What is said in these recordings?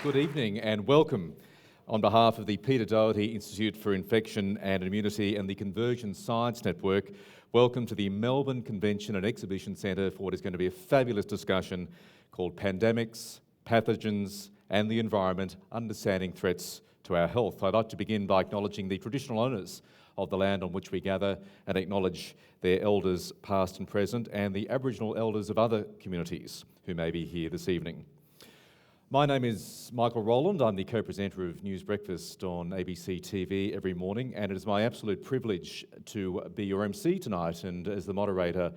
Good evening and welcome on behalf of the Peter Doherty Institute for Infection and Immunity and the Convergence Science Network. Welcome to the Melbourne Convention and Exhibition Centre for what is going to be a fabulous discussion called Pandemics, Pathogens and the Environment, Understanding Threats to Our Health. I'd like to begin by acknowledging the traditional owners of the land on which we gather and acknowledge their elders past and present and the Aboriginal elders of other communities who may be here this evening. My name is Michael Rowland. I'm the co-presenter of News Breakfast on ABC TV every morning, and it is my absolute privilege to be your MC tonight and as the moderator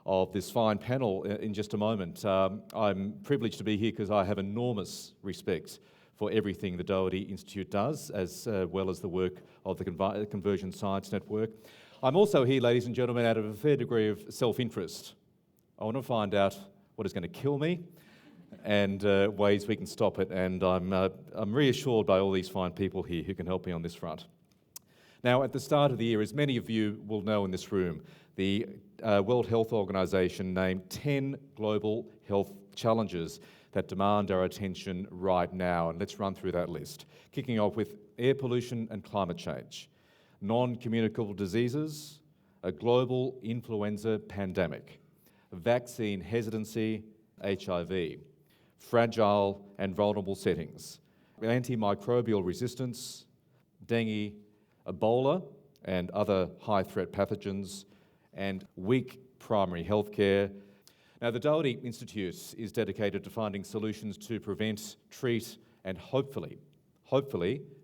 of this fine panel in just a moment. I'm privileged to be here because I have enormous respect for everything the Doherty Institute does, as well as the work of the Convergence Science Network. I'm also here, ladies and gentlemen, out of a fair degree of self-interest. I want to find out what is going to kill me and ways we can stop it, and I'm reassured by all these fine people here who can help me on this front. Now, at the start of the year, as many of you will know in this room, the World Health Organization named 10 global health challenges that demand our attention right now, and let's run through that list. Kicking off with air pollution and climate change, non-communicable diseases, a global influenza pandemic, vaccine hesitancy, HIV, fragile and vulnerable settings, antimicrobial resistance, dengue, Ebola and other high-threat pathogens, and weak primary healthcare. Now, the Doherty Institute is dedicated to finding solutions to prevent, treat and hopefully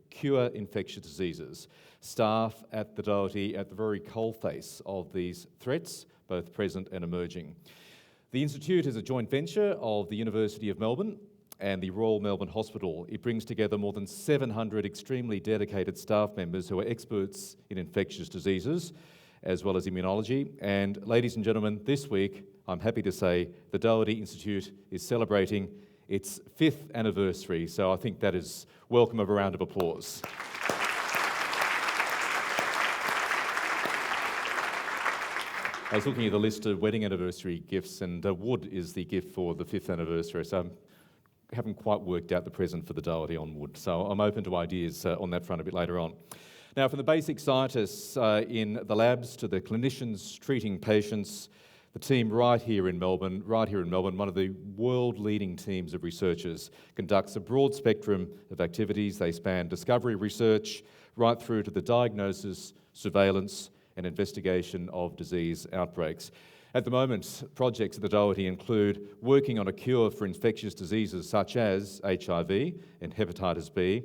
cure infectious diseases. Staff at the Doherty at the very coalface of these threats, both present and emerging. The Institute is a joint venture of the University of Melbourne and the Royal Melbourne Hospital. It brings together more than 700 extremely dedicated staff members who are experts in infectious diseases, as well as immunology. And ladies and gentlemen, this week, I'm happy to say the Doherty Institute is celebrating its 5th anniversary, so I think that is welcome of a round of applause. I was looking at the list of wedding anniversary gifts, and wood is the gift for the 5th anniversary, so I haven't quite worked out the present for the Doherty on wood, so I'm open to ideas on that front a bit later on. Now, from the basic scientists in the labs to the clinicians treating patients, the team right here in Melbourne, one of the world-leading teams of researchers, conducts a broad spectrum of activities. They span discovery research right through to the diagnosis, surveillance, and investigation of disease outbreaks. At the moment, projects at the Doherty include working on a cure for infectious diseases such as HIV and hepatitis B,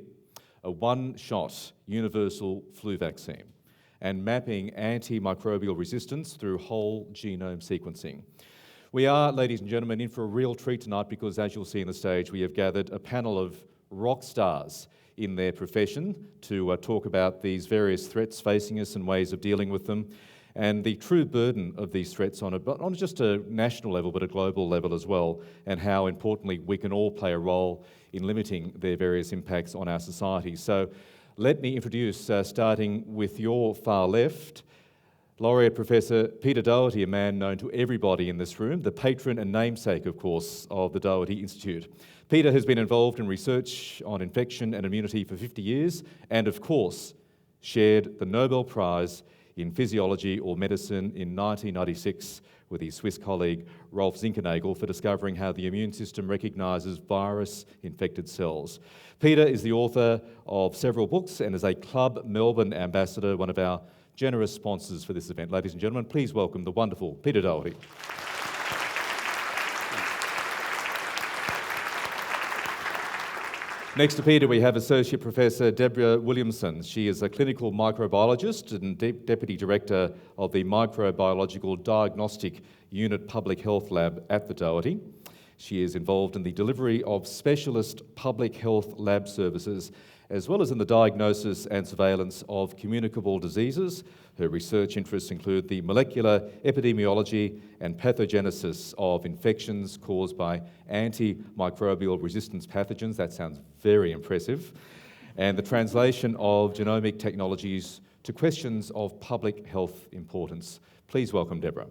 a one-shot universal flu vaccine, and mapping antimicrobial resistance through whole genome sequencing. We are, ladies and gentlemen, in for a real treat tonight because, as you'll see on the stage, we have gathered a panel of rock stars in their profession to talk about these various threats facing us and ways of dealing with them, and the true burden of these threats on not just a national level but a global level as well, and how importantly we can all play a role in limiting their various impacts on our society. So let me introduce, starting with your far left, Laureate Professor Peter Doherty, a man known to everybody in this room, the patron and namesake, of course, of the Doherty Institute. Peter has been involved in research on infection and immunity for 50 years and, of course, shared the Nobel Prize in Physiology or Medicine in 1996 with his Swiss colleague Rolf Zinkernagel for discovering how the immune system recognises virus-infected cells. Peter is the author of several books and is a Club Melbourne ambassador, one of our generous sponsors for this event. Ladies and gentlemen, please welcome the wonderful Peter Doherty. Next to Peter, we have Associate Professor Deborah Williamson. She is a clinical microbiologist and Deputy Director of the Microbiological Diagnostic Unit Public Health Lab at the Doherty. She is involved in the delivery of specialist public health lab services, as well as in the diagnosis and surveillance of communicable diseases. Her research interests include the molecular epidemiology and pathogenesis of infections caused by antimicrobial resistance pathogens. That sounds very impressive. And the translation of genomic technologies to questions of public health importance. Please welcome Deborah.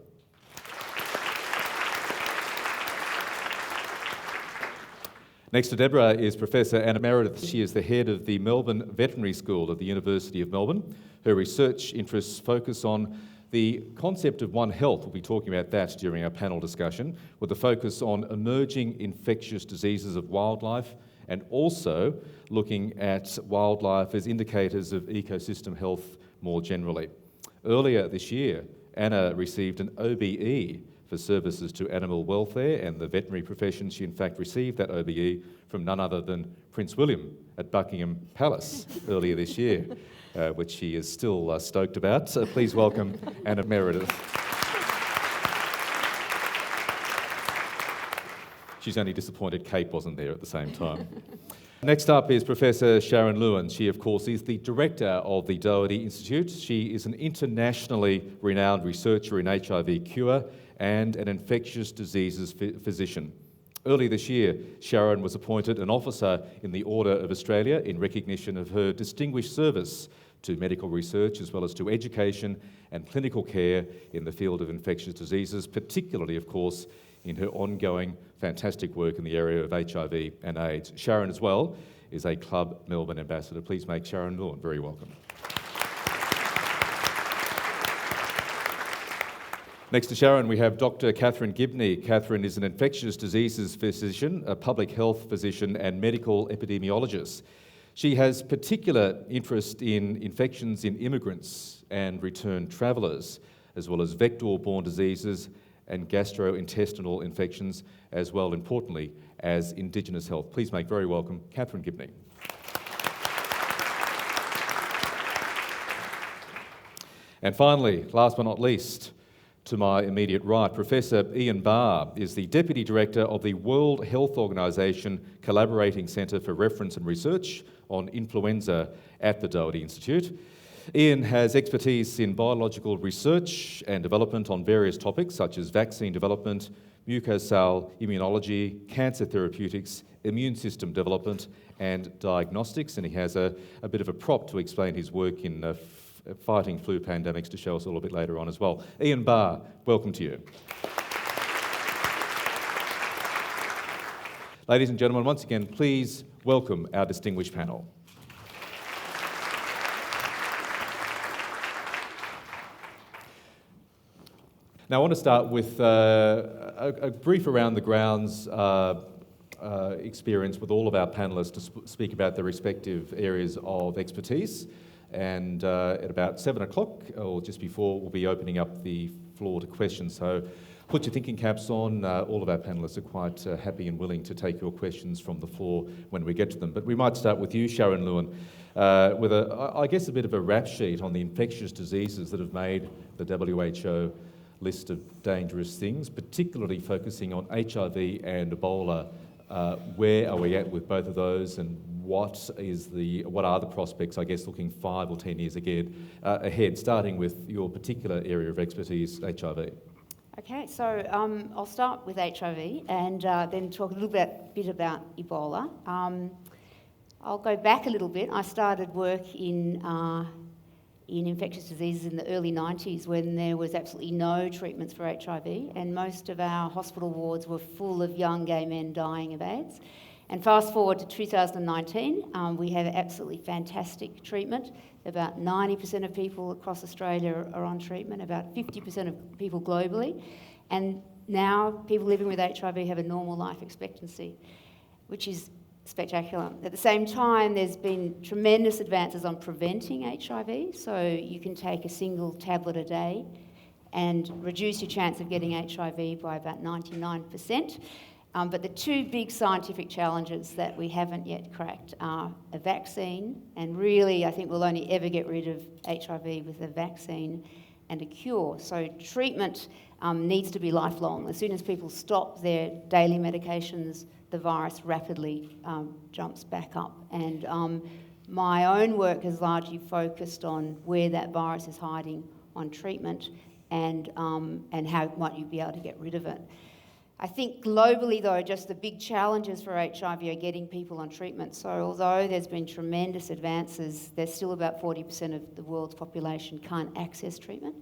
Next to Deborah is Professor Anna Meredith. She is the head of the Melbourne Veterinary School at the University of Melbourne. Her research interests focus on the concept of One Health. We'll be talking about that during our panel discussion, with a focus on emerging infectious diseases of wildlife and also looking at wildlife as indicators of ecosystem health more generally. Earlier this year, Anna received an OBE for services to animal welfare and the veterinary profession. She in fact received that OBE from none other than Prince William at Buckingham Palace earlier this year, which she is still stoked about. So please welcome Anna Meredith. She's only disappointed Kate wasn't there at the same time. Next up is Professor Sharon Lewin. She, of course, is the director of the Doherty Institute. She is an internationally renowned researcher in HIV cure and an infectious diseases physician. Early this year, Sharon was appointed an officer in the Order of Australia in recognition of her distinguished service to medical research as well as to education and clinical care in the field of infectious diseases, particularly, of course, in her ongoing fantastic work in the area of HIV and AIDS. Sharon, as well, is a Club Melbourne ambassador. Please make Sharon Lewin very welcome. Next to Sharon, we have Dr. Catherine Gibney. Catherine is an infectious diseases physician, a public health physician, and medical epidemiologist. She has particular interest in infections in immigrants and returned travellers, as well as vector-borne diseases and gastrointestinal infections, as well, importantly, as Indigenous health. Please make very welcome Catherine Gibney. And finally, last but not least, to my immediate right, Professor Ian Barr is the Deputy Director of the World Health Organization Collaborating Centre for Reference and Research on Influenza at the Doherty Institute. Ian has expertise in biological research and development on various topics such as vaccine development, mucosal immunology, cancer therapeutics, immune system development and diagnostics, and he has a bit of a prop to explain his work in fighting flu pandemics to show us all a bit later on as well. Ian Barr, welcome to you. Ladies and gentlemen, once again, please welcome our distinguished panel. Now, I want to start with a brief around the grounds experience with all of our panellists to speak about their respective areas of expertise. And at about 7 o'clock, or just before, we'll be opening up the floor to questions. So put your thinking caps on. All of our panellists are quite happy and willing to take your questions from the floor when we get to them. But we might start with you, Sharon Lewin, with I guess a bit of a rap sheet on the infectious diseases that have made the WHO list of dangerous things, particularly focusing on HIV and Ebola. Where are we at with both of those, and what are the prospects, I guess, looking 5 or 10 years ahead, starting with your particular area of expertise, HIV? Okay, so I'll start with HIV and then talk a little bit about Ebola. I'll go back a little bit. I started work in infectious diseases in the early 90s when there was absolutely no treatments for HIV, and most of our hospital wards were full of young gay men dying of AIDS. And fast forward to 2019, we have absolutely fantastic treatment. About 90% of people across Australia are on treatment, about 50% of people globally. And now people living with HIV have a normal life expectancy, which is spectacular. At the same time, there's been tremendous advances on preventing HIV. So you can take a single tablet a day and reduce your chance of getting HIV by about 99%. But the two big scientific challenges that we haven't yet cracked are a vaccine, and really I think we'll only ever get rid of HIV with a vaccine and a cure. So treatment needs to be lifelong. As soon as people stop their daily medications, the virus rapidly jumps back up. And my own work has largely focused on where that virus is hiding on treatment and how might you be able to get rid of it. I think globally, though, just the big challenges for HIV are getting people on treatment. So although there's been tremendous advances, there's still about 40% of the world's population can't access treatment.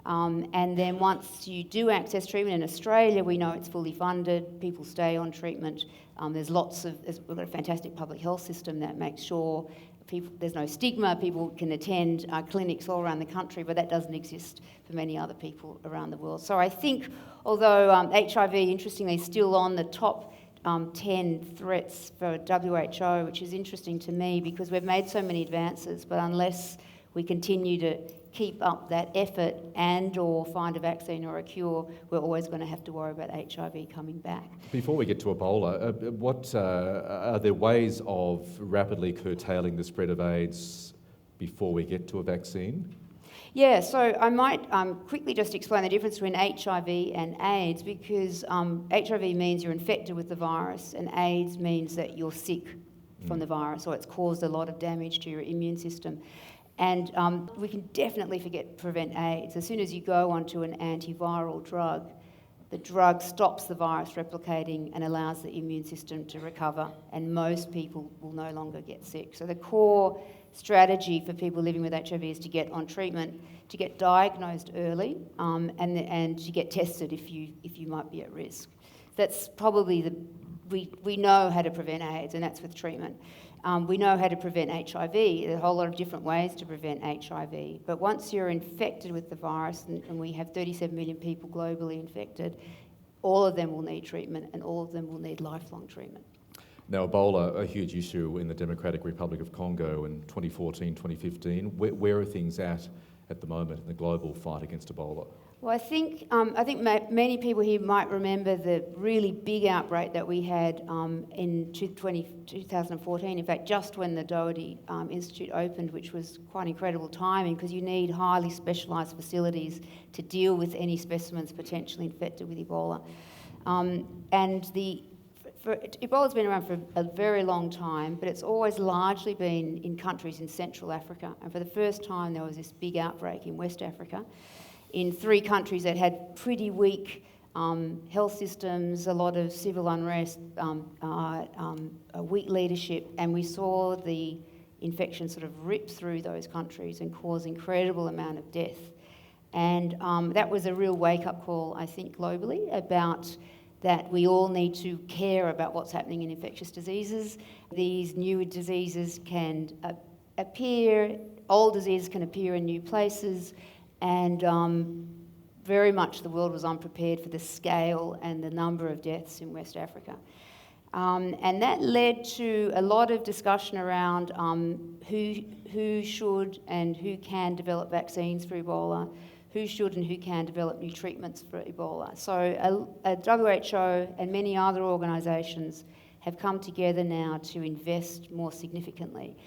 And then once you do access treatment in Australia, we know it's fully funded, people stay on treatment. We've got a fantastic public health system that makes sure there's no stigma, people can attend clinics all around the country, but that doesn't exist for many other people around the world. So I think, although HIV, interestingly, is still on the top 10 threats for WHO, which is interesting to me because we've made so many advances, but unless we continue to keep up that effort and or find a vaccine or a cure, we're always going to have to worry about HIV coming back. Before we get to Ebola, what are there ways of rapidly curtailing the spread of AIDS before we get to a vaccine? Yeah, so I might quickly just explain the difference between HIV and AIDS, because HIV means you're infected with the virus and AIDS means that you're sick from the virus or it's caused a lot of damage to your immune system. And we can definitely prevent AIDS. As soon as you go onto an antiviral drug, the drug stops the virus replicating and allows the immune system to recover, and most people will no longer get sick. So the core strategy for people living with HIV is to get on treatment, to get diagnosed early, and to get tested if you might be at risk. That's probably we know how to prevent AIDS, and that's with treatment. We know how to prevent HIV. There are a whole lot of different ways to prevent HIV. But once you're infected with the virus, and we have 37 million people globally infected, all of them will need treatment and all of them will need lifelong treatment. Now, Ebola, a huge issue in the Democratic Republic of Congo in 2014, 2015. Where are things at the moment in the global fight against Ebola? Well, I think many people here might remember the really big outbreak that we had in 2014. In fact, just when the Doherty Institute opened, which was quite incredible timing because you need highly specialised facilities to deal with any specimens potentially infected with Ebola. Ebola's been around for a very long time, but it's always largely been in countries in Central Africa. And for the first time, there was this big outbreak in West Africa, in 3 countries that had pretty weak health systems, a lot of civil unrest, weak leadership, and we saw the infection sort of rip through those countries and cause incredible amount of death. And that was a real wake-up call, I think, globally, about that we all need to care about what's happening in infectious diseases. These new diseases can appear, old diseases can appear in new places, and very much the world was unprepared for the scale and the number of deaths in West Africa. And that led to a lot of discussion around who should and who can develop vaccines for Ebola, who should and who can develop new treatments for Ebola. So WHO and many other organisations have come together now to invest more significantly.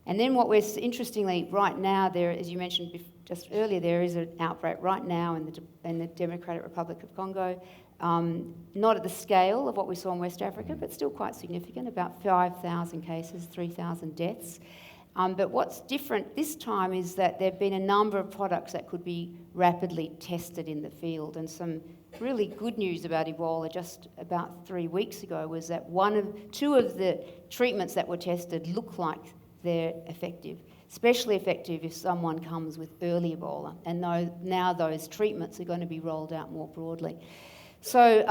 And then what we're, interestingly, right now, there, as you mentioned just earlier, there is an outbreak right now in the Democratic Republic of Congo, not at the scale of what we saw in West Africa, but still quite significant, about 5,000 cases, 3,000 deaths. But what's different this time is that there have been a number of products that could be rapidly tested in the field. And some really good news about Ebola just about 3 weeks ago was that 2 of the treatments that were tested look like they're effective, especially effective if someone comes with early Ebola. And now those treatments are going to be rolled out more broadly. So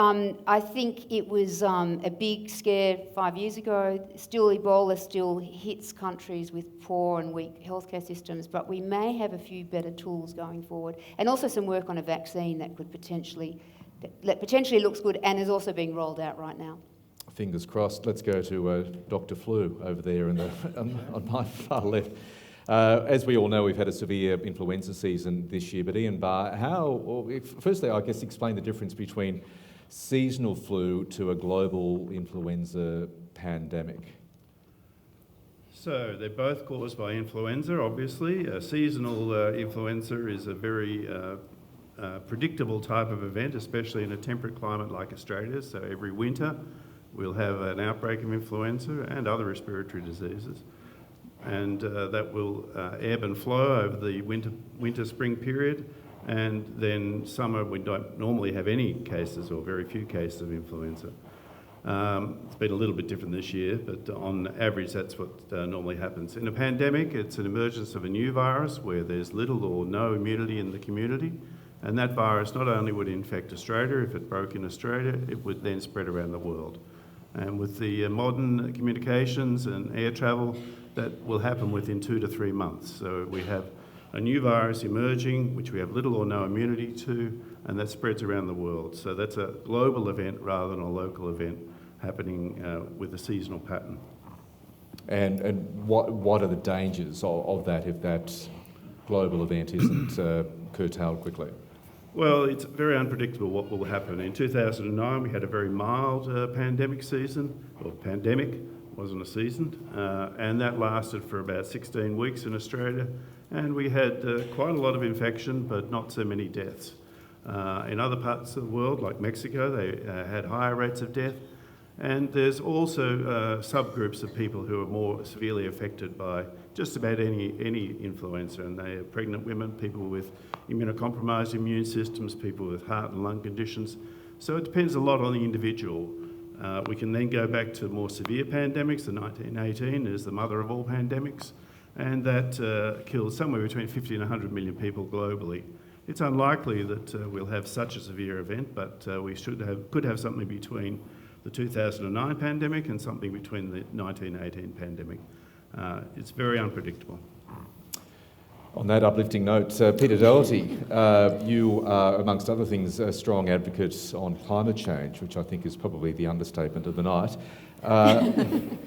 I think it was a big scare 5 years ago. Ebola still hits countries with poor and weak healthcare systems, but we may have a few better tools going forward, and also some work on a vaccine that potentially looks good and is also being rolled out right now. Fingers crossed. Let's go to Dr. Flu over there on my far left. As we all know, we've had a severe influenza season this year, but Ian Barr, firstly, I guess, explain the difference between seasonal flu to a global influenza pandemic. So they're both caused by influenza, obviously. Seasonal influenza is a very predictable type of event, especially in a temperate climate like Australia. So every winter we'll have an outbreak of influenza and other respiratory diseases. And that will ebb and flow over the winter-spring period, and then summer we don't normally have any cases or very few cases of influenza. It's been a little bit different this year, but on average that's what normally happens. In a pandemic, it's an emergence of a new virus where there's little or no immunity in the community, And that virus not only would infect Australia, if it broke in Australia, it would then spread around the world. And with the modern communications and air travel, that will happen within 2 to 3 months. So we have a new virus emerging, which we have little or no immunity to, and that spreads around the world. So that's a global event rather than a local event happening with a seasonal pattern. And what are the dangers of that if that global event isn't curtailed quickly? Well, it's very unpredictable what will happen. In 2009, we had a very mild pandemic season, or pandemic, wasn't a season, and that lasted for about 16 weeks in Australia, and we had quite a lot of infection, but not so many deaths. In other parts of the world, like Mexico, they had higher rates of death, and there's also subgroups of people who are more severely affected by just about any influenza, and they are pregnant women, people with immunocompromised immune systems, people with heart and lung conditions. So it depends a lot on the individual. We can then go back to more severe pandemics. The 1918 is the mother of all pandemics, and that killed somewhere between 50 and 100 million people globally. It's unlikely that we'll have such a severe event, but we could have something between the 2009 pandemic and something between the 1918 pandemic. It's very unpredictable. On that uplifting note, Peter Doherty, you are, amongst other things, a strong advocate on climate change, which I think is probably the understatement of the night.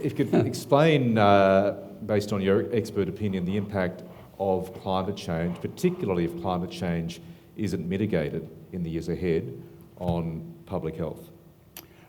If you could explain, based on your expert opinion, the impact of climate change, particularly if climate change isn't mitigated in the years ahead, on public health.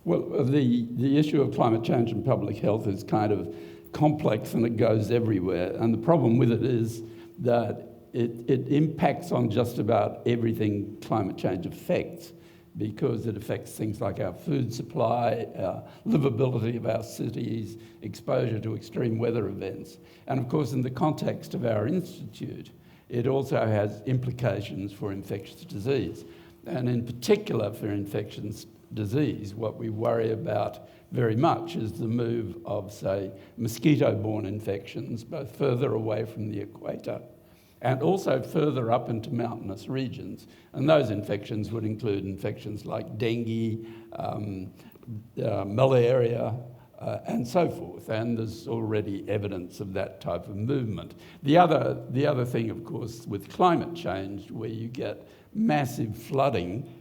Well, the issue of climate change and public health is kind of complex and it goes everywhere. And the problem with it is that it impacts on just about everything climate change affects, because it affects things like our food supply, our livability of our cities, exposure to extreme weather events. And of course, in the context of our institute, it also has implications for infectious disease. And in particular for infectious disease, what we worry about very much is the move of, say, mosquito-borne infections, both further away from the equator and also further up into mountainous regions. And those infections would include infections like dengue, malaria, and so forth. And there's already evidence of that type of movement. The other thing, of course, with climate change, where you get massive flooding,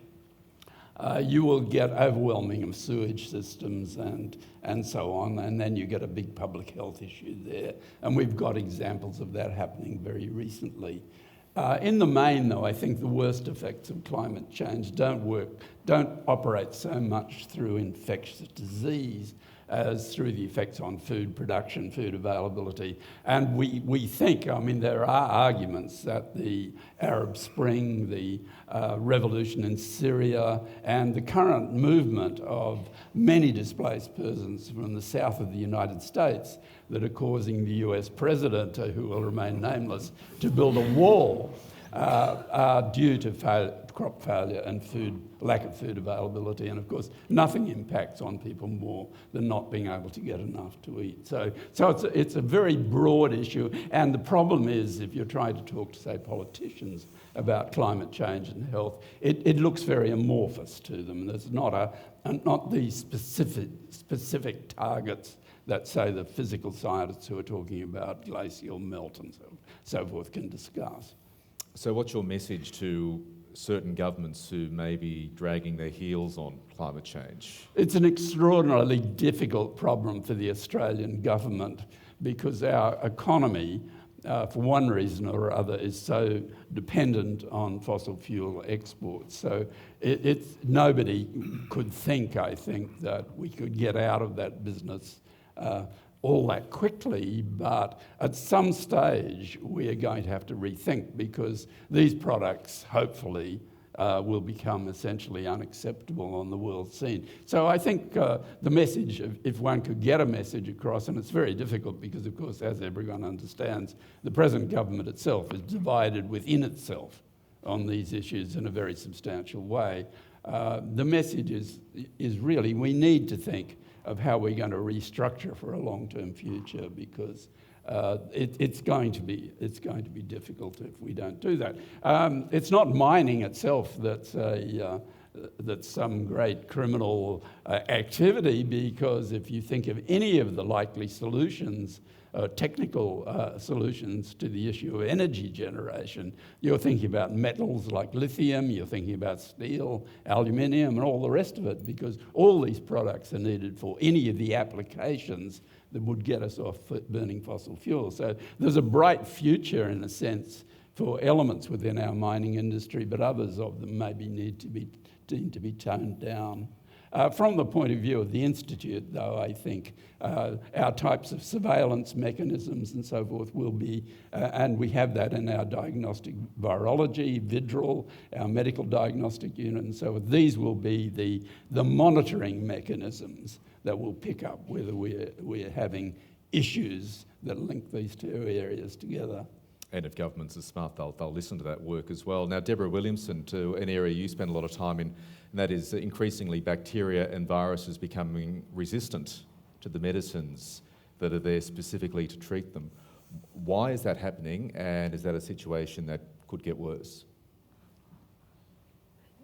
you will get overwhelming of sewage systems and so on, and then you get a big public health issue there. And we've got examples of that happening very recently. In the main, though, I think the worst effects of climate change don't operate so much through infectious disease as through the effects on food production, food availability. And we think, I mean, there are arguments that the Arab Spring, the revolution in Syria, and the current movement of many displaced persons from the south of the United States that are causing the US president, who will remain nameless, to build a wall are due to crop failure and lack of food availability. And of course, nothing impacts on people more than not being able to get enough to eat. So it's a very broad issue. And the problem is, if you're trying to talk to, say, politicians about climate change and health, it looks very amorphous to them. There's not these specific targets that, say, the physical scientists who are talking about glacial melt and so forth can discuss. So what's your message to certain governments who may be dragging their heels on climate change? It's an extraordinarily difficult problem for the Australian government because our economy, for one reason or other, is so dependent on fossil fuel exports. So nobody could think, I think, that we could get out of that business all that quickly, but at some stage we are going to have to rethink, because these products hopefully will become essentially unacceptable on the world scene. So I think the message, if one could get a message across, and it's very difficult because, of course, as everyone understands, the present government itself is divided within itself on these issues in a very substantial way. The message is really we need to think of how we're going to restructure for a long-term future, because it's going to be difficult if we don't do that. It's not mining itself that's some great criminal activity, because if you think of any of the likely solutions, technical solutions to the issue of energy generation, you're thinking about metals like lithium, you're thinking about steel, aluminium, and all the rest of it, because all these products are needed for any of the applications that would get us off burning fossil fuels. So there's a bright future, in a sense, for elements within our mining industry, but others of them maybe need to be deemed to be toned down. From the point of view of the Institute, though, I think our types of surveillance mechanisms and so forth will be, and we have that in our diagnostic virology, VIDRAL, our medical diagnostic unit, and so forth. These will be the monitoring mechanisms that will pick up whether we're having issues that link these two areas together. And if governments are smart, they'll listen to that work as well. Now, Deborah Williamson, to an area you spend a lot of time in, and that is increasingly bacteria and viruses becoming resistant to the medicines that are there specifically to treat them. Why is that happening, and is that a situation that could get worse?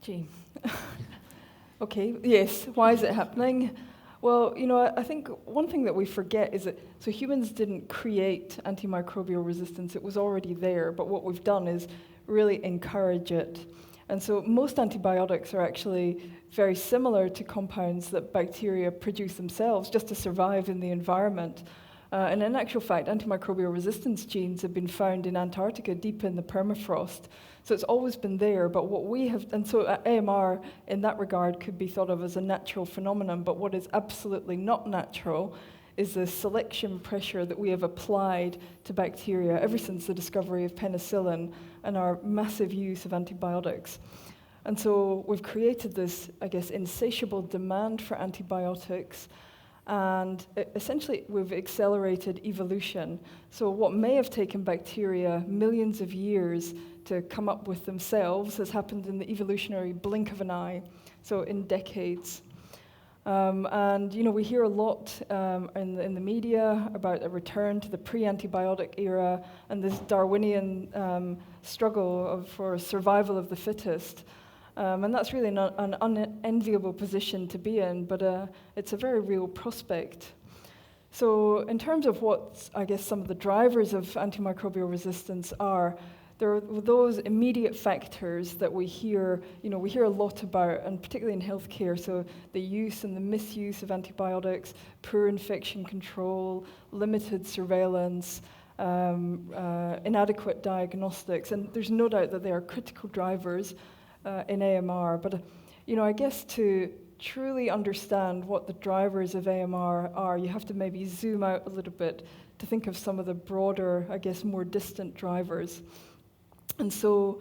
Gee. Okay, yes, why is it happening? Well, I think one thing that we forget is that, so humans didn't create antimicrobial resistance, it was already there, but what we've done is really encourage it. And so most antibiotics are actually very similar to compounds that bacteria produce themselves just to survive in the environment. And in actual fact, antimicrobial resistance genes have been found in Antarctica, deep in the permafrost. So it's always been there, but what we have, and so AMR in that regard could be thought of as a natural phenomenon, but what is absolutely not natural is the selection pressure that we have applied to bacteria ever since the discovery of penicillin and our massive use of antibiotics. And so we've created this, I guess, insatiable demand for antibiotics, and essentially we've accelerated evolution. So what may have taken bacteria millions of years to come up with themselves has happened in the evolutionary blink of an eye, so in decades. And we hear a lot in the media about a return to the pre-antibiotic era and this Darwinian struggle for survival of the fittest. And that's really an unenviable position to be in, but it's a very real prospect. So in terms of what, I guess, some of the drivers of antimicrobial resistance are, there are those immediate factors that we hear a lot about, and particularly in healthcare, so the use and the misuse of antibiotics, poor infection control, limited surveillance, inadequate diagnostics, and there's no doubt that they are critical drivers in AMR. But I guess to truly understand what the drivers of AMR are, you have to maybe zoom out a little bit to think of some of the broader, I guess, more distant drivers. And so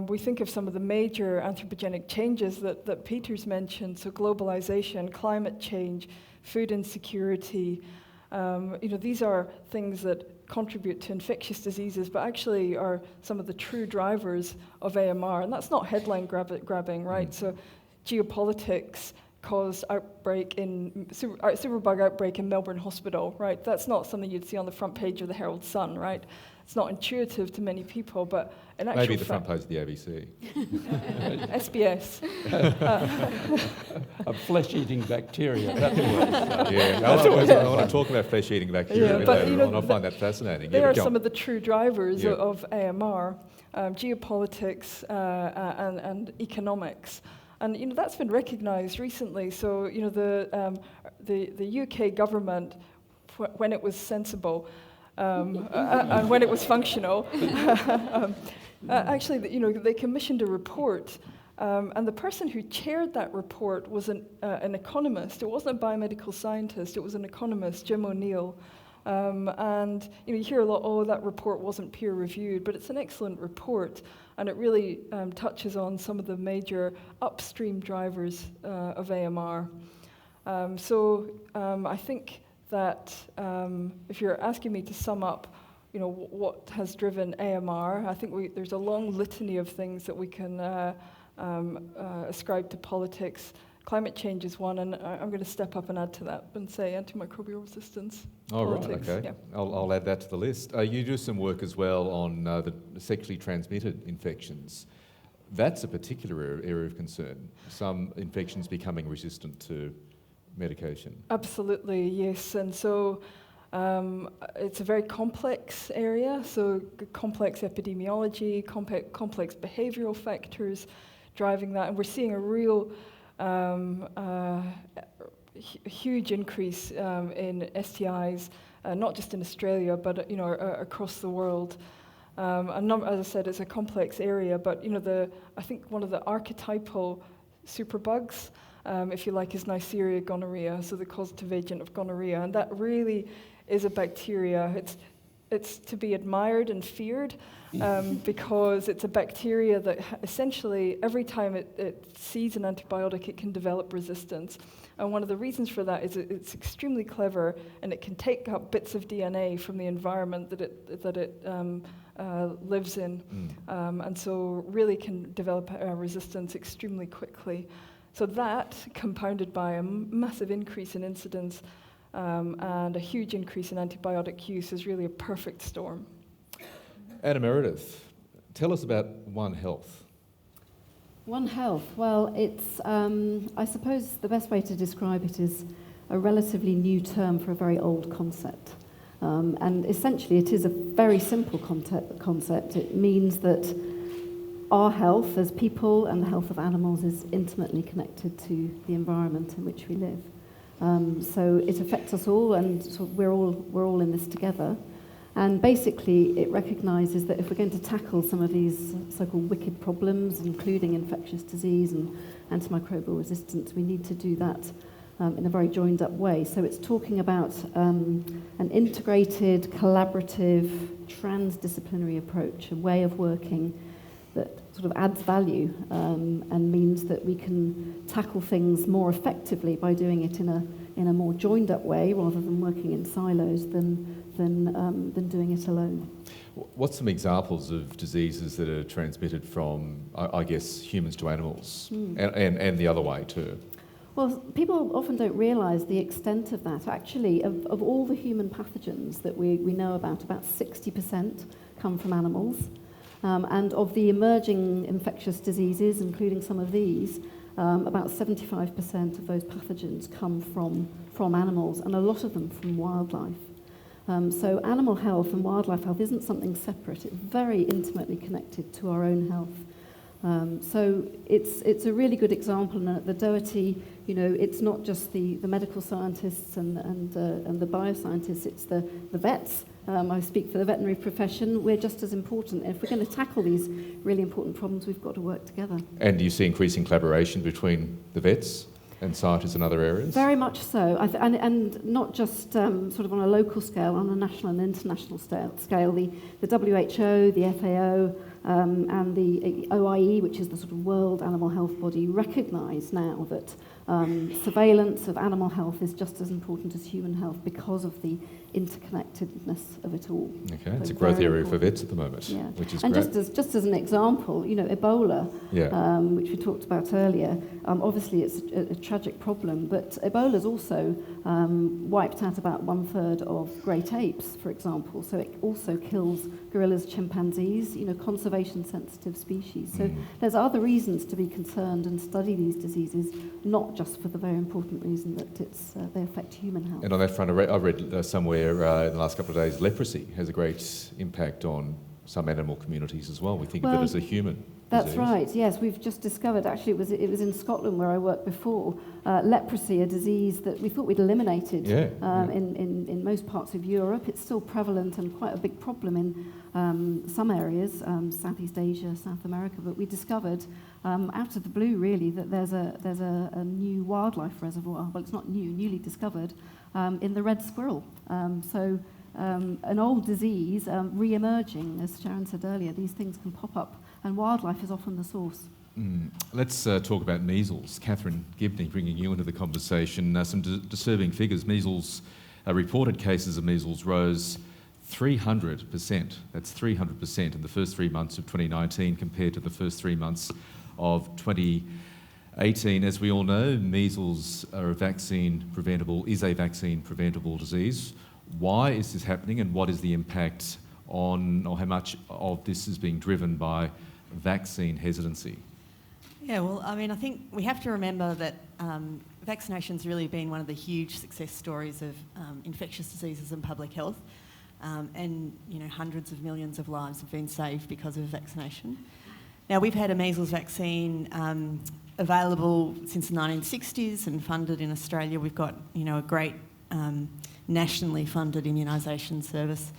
we think of some of the major anthropogenic changes that Peter's mentioned, so globalization, climate change, food insecurity. These are things that contribute to infectious diseases, but actually are some of the true drivers of AMR. And that's not headline grabbing, right? So geopolitics caused superbug outbreak in Melbourne Hospital, right? That's not something you'd see on the front page of the Herald Sun, right? It's not intuitive to many people, but in actual maybe the front page of the ABC. SBS. A flesh-eating bacteria. That's what I want to talk about flesh-eating bacteria later on. I find that fascinating. They are some of the true drivers of AMR, geopolitics and economics. And that's been recognised recently. So the UK government, when it was sensible, and when it was functional, actually, they commissioned a report, and the person who chaired that report was an economist. It wasn't a biomedical scientist; it was an economist, Jim O'Neill. And you hear a lot, that report wasn't peer-reviewed, but it's an excellent report, and it really touches on some of the major upstream drivers of AMR. I think that if you're asking me to sum up, what has driven AMR, I think there's a long litany of things that we can ascribe to politics, climate change is one, and I'm going to step up and add to that and say antimicrobial resistance. Oh, right, politics. okay. Yeah. I'll add that to the list. You do some work as well on the sexually transmitted infections. That's a particular area of concern. Some infections becoming resistant to medication. Absolutely, yes. And so it's a very complex area, so complex epidemiology, complex behavioural factors driving that, and we're seeing a real huge increase in STIs, not just in Australia, but across the world. As I said, it's a complex area, but I think one of the archetypal superbugs, if you like, is Neisseria gonorrhea, so the causative agent of gonorrhea, and that really is a bacteria. It's to be admired and feared because it's a bacteria that essentially every time it sees an antibiotic, it can develop resistance. And one of the reasons for that is it's extremely clever, and it can take up bits of DNA from the environment that it lives in, and so really can develop resistance extremely quickly. So that, compounded by a massive increase in incidence and a huge increase in antibiotic use, is really a perfect storm. Anna Meredith, tell us about One Health. One Health, well, it's, I suppose the best way to describe it is a relatively new term for a very old concept. And essentially it is a very simple concept. It means that our health as people and the health of animals is intimately connected to the environment in which we live. So it affects us all, and so we're all in this together. And basically it recognises that if we're going to tackle some of these so-called wicked problems, including infectious disease and antimicrobial resistance, we need to do that in a very joined up way. So it's talking about an integrated, collaborative, transdisciplinary approach, a way of working that sort of adds value and means that we can tackle things more effectively by doing it in a more joined up way rather than working in silos than doing it alone. What's some examples of diseases that are transmitted from, I guess, humans to animals, and the other way too? Well, people often don't realise the extent of that. Actually, of all the human pathogens that we know about 60% come from animals. And of the emerging infectious diseases, including some of these, about 75% of those pathogens come from animals, and a lot of them from wildlife. So animal health and wildlife health isn't something separate. It's very intimately connected to our own health. So it's a really good example, and at the Doherty, it's not just the medical scientists and the bioscientists, it's the vets. I speak for the veterinary profession. We're just as important. If we're going to tackle these really important problems, we've got to work together. And do you see increasing collaboration between the vets and scientists in other areas? Very much so, and not just sort of on a local scale, on a national and international scale. The WHO, the FAO, and the OIE, which is the sort of World Animal Health Body, recognise now that surveillance of animal health is just as important as human health because of the interconnectedness of it all. Okay, it's a growth area for vets at the moment, which is and great. just as an example, Ebola, which we talked about earlier, obviously it's a tragic problem, but Ebola's also wiped out about 1/3 of great apes, for example, so it also kills gorillas, chimpanzees, conservation-sensitive species. So there's other reasons to be concerned and study these diseases, not just for the very important reason that they affect human health. And on that front, I read somewhere in the last couple of days, leprosy has a great impact on some animal communities as well. We think of it as a human That's disease. right, yes. We've just discovered, actually it was in Scotland where I worked before, leprosy, a disease that we thought we'd eliminated in most parts of Europe. It's still prevalent and quite a big problem in some areas, Southeast Asia, South America, but we discovered out of the blue really that there's a new wildlife reservoir, well it's not new, newly discovered, in the red squirrel. So an old disease re-emerging, as Sharon said earlier, these things can pop up, and wildlife is often the source. Let's talk about measles. Catherine Gibney, bringing you into the conversation. Some disturbing figures. Measles, reported cases of measles rose 300%. That's 300% in the first 3 months of 2019 compared to the first 3 months of 2018. 18, as we all know, measles is a vaccine preventable disease. Why is this happening, and what is the impact on, or how much of this is being driven by vaccine hesitancy? Yeah, well, I mean, I think we have to remember that vaccination's really been one of the huge success stories of infectious diseases and public health. And, hundreds of millions of lives have been saved because of vaccination. Now, we've had a measles vaccine available since the 1960s and funded in Australia. We've got, a great nationally funded immunisation service.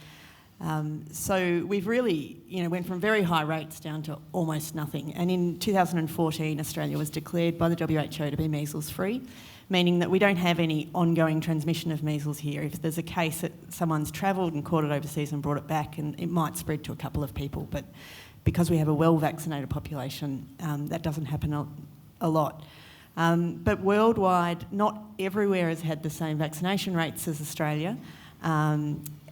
So we've really, went from very high rates down to almost nothing. And in 2014, Australia was declared by the WHO to be measles-free, meaning that we don't have any ongoing transmission of measles here. If there's a case that someone's travelled and caught it overseas and brought it back, and it might spread to a couple of people, but because we have a well-vaccinated population, that doesn't happen a lot. But worldwide, not everywhere has had the same vaccination rates as Australia.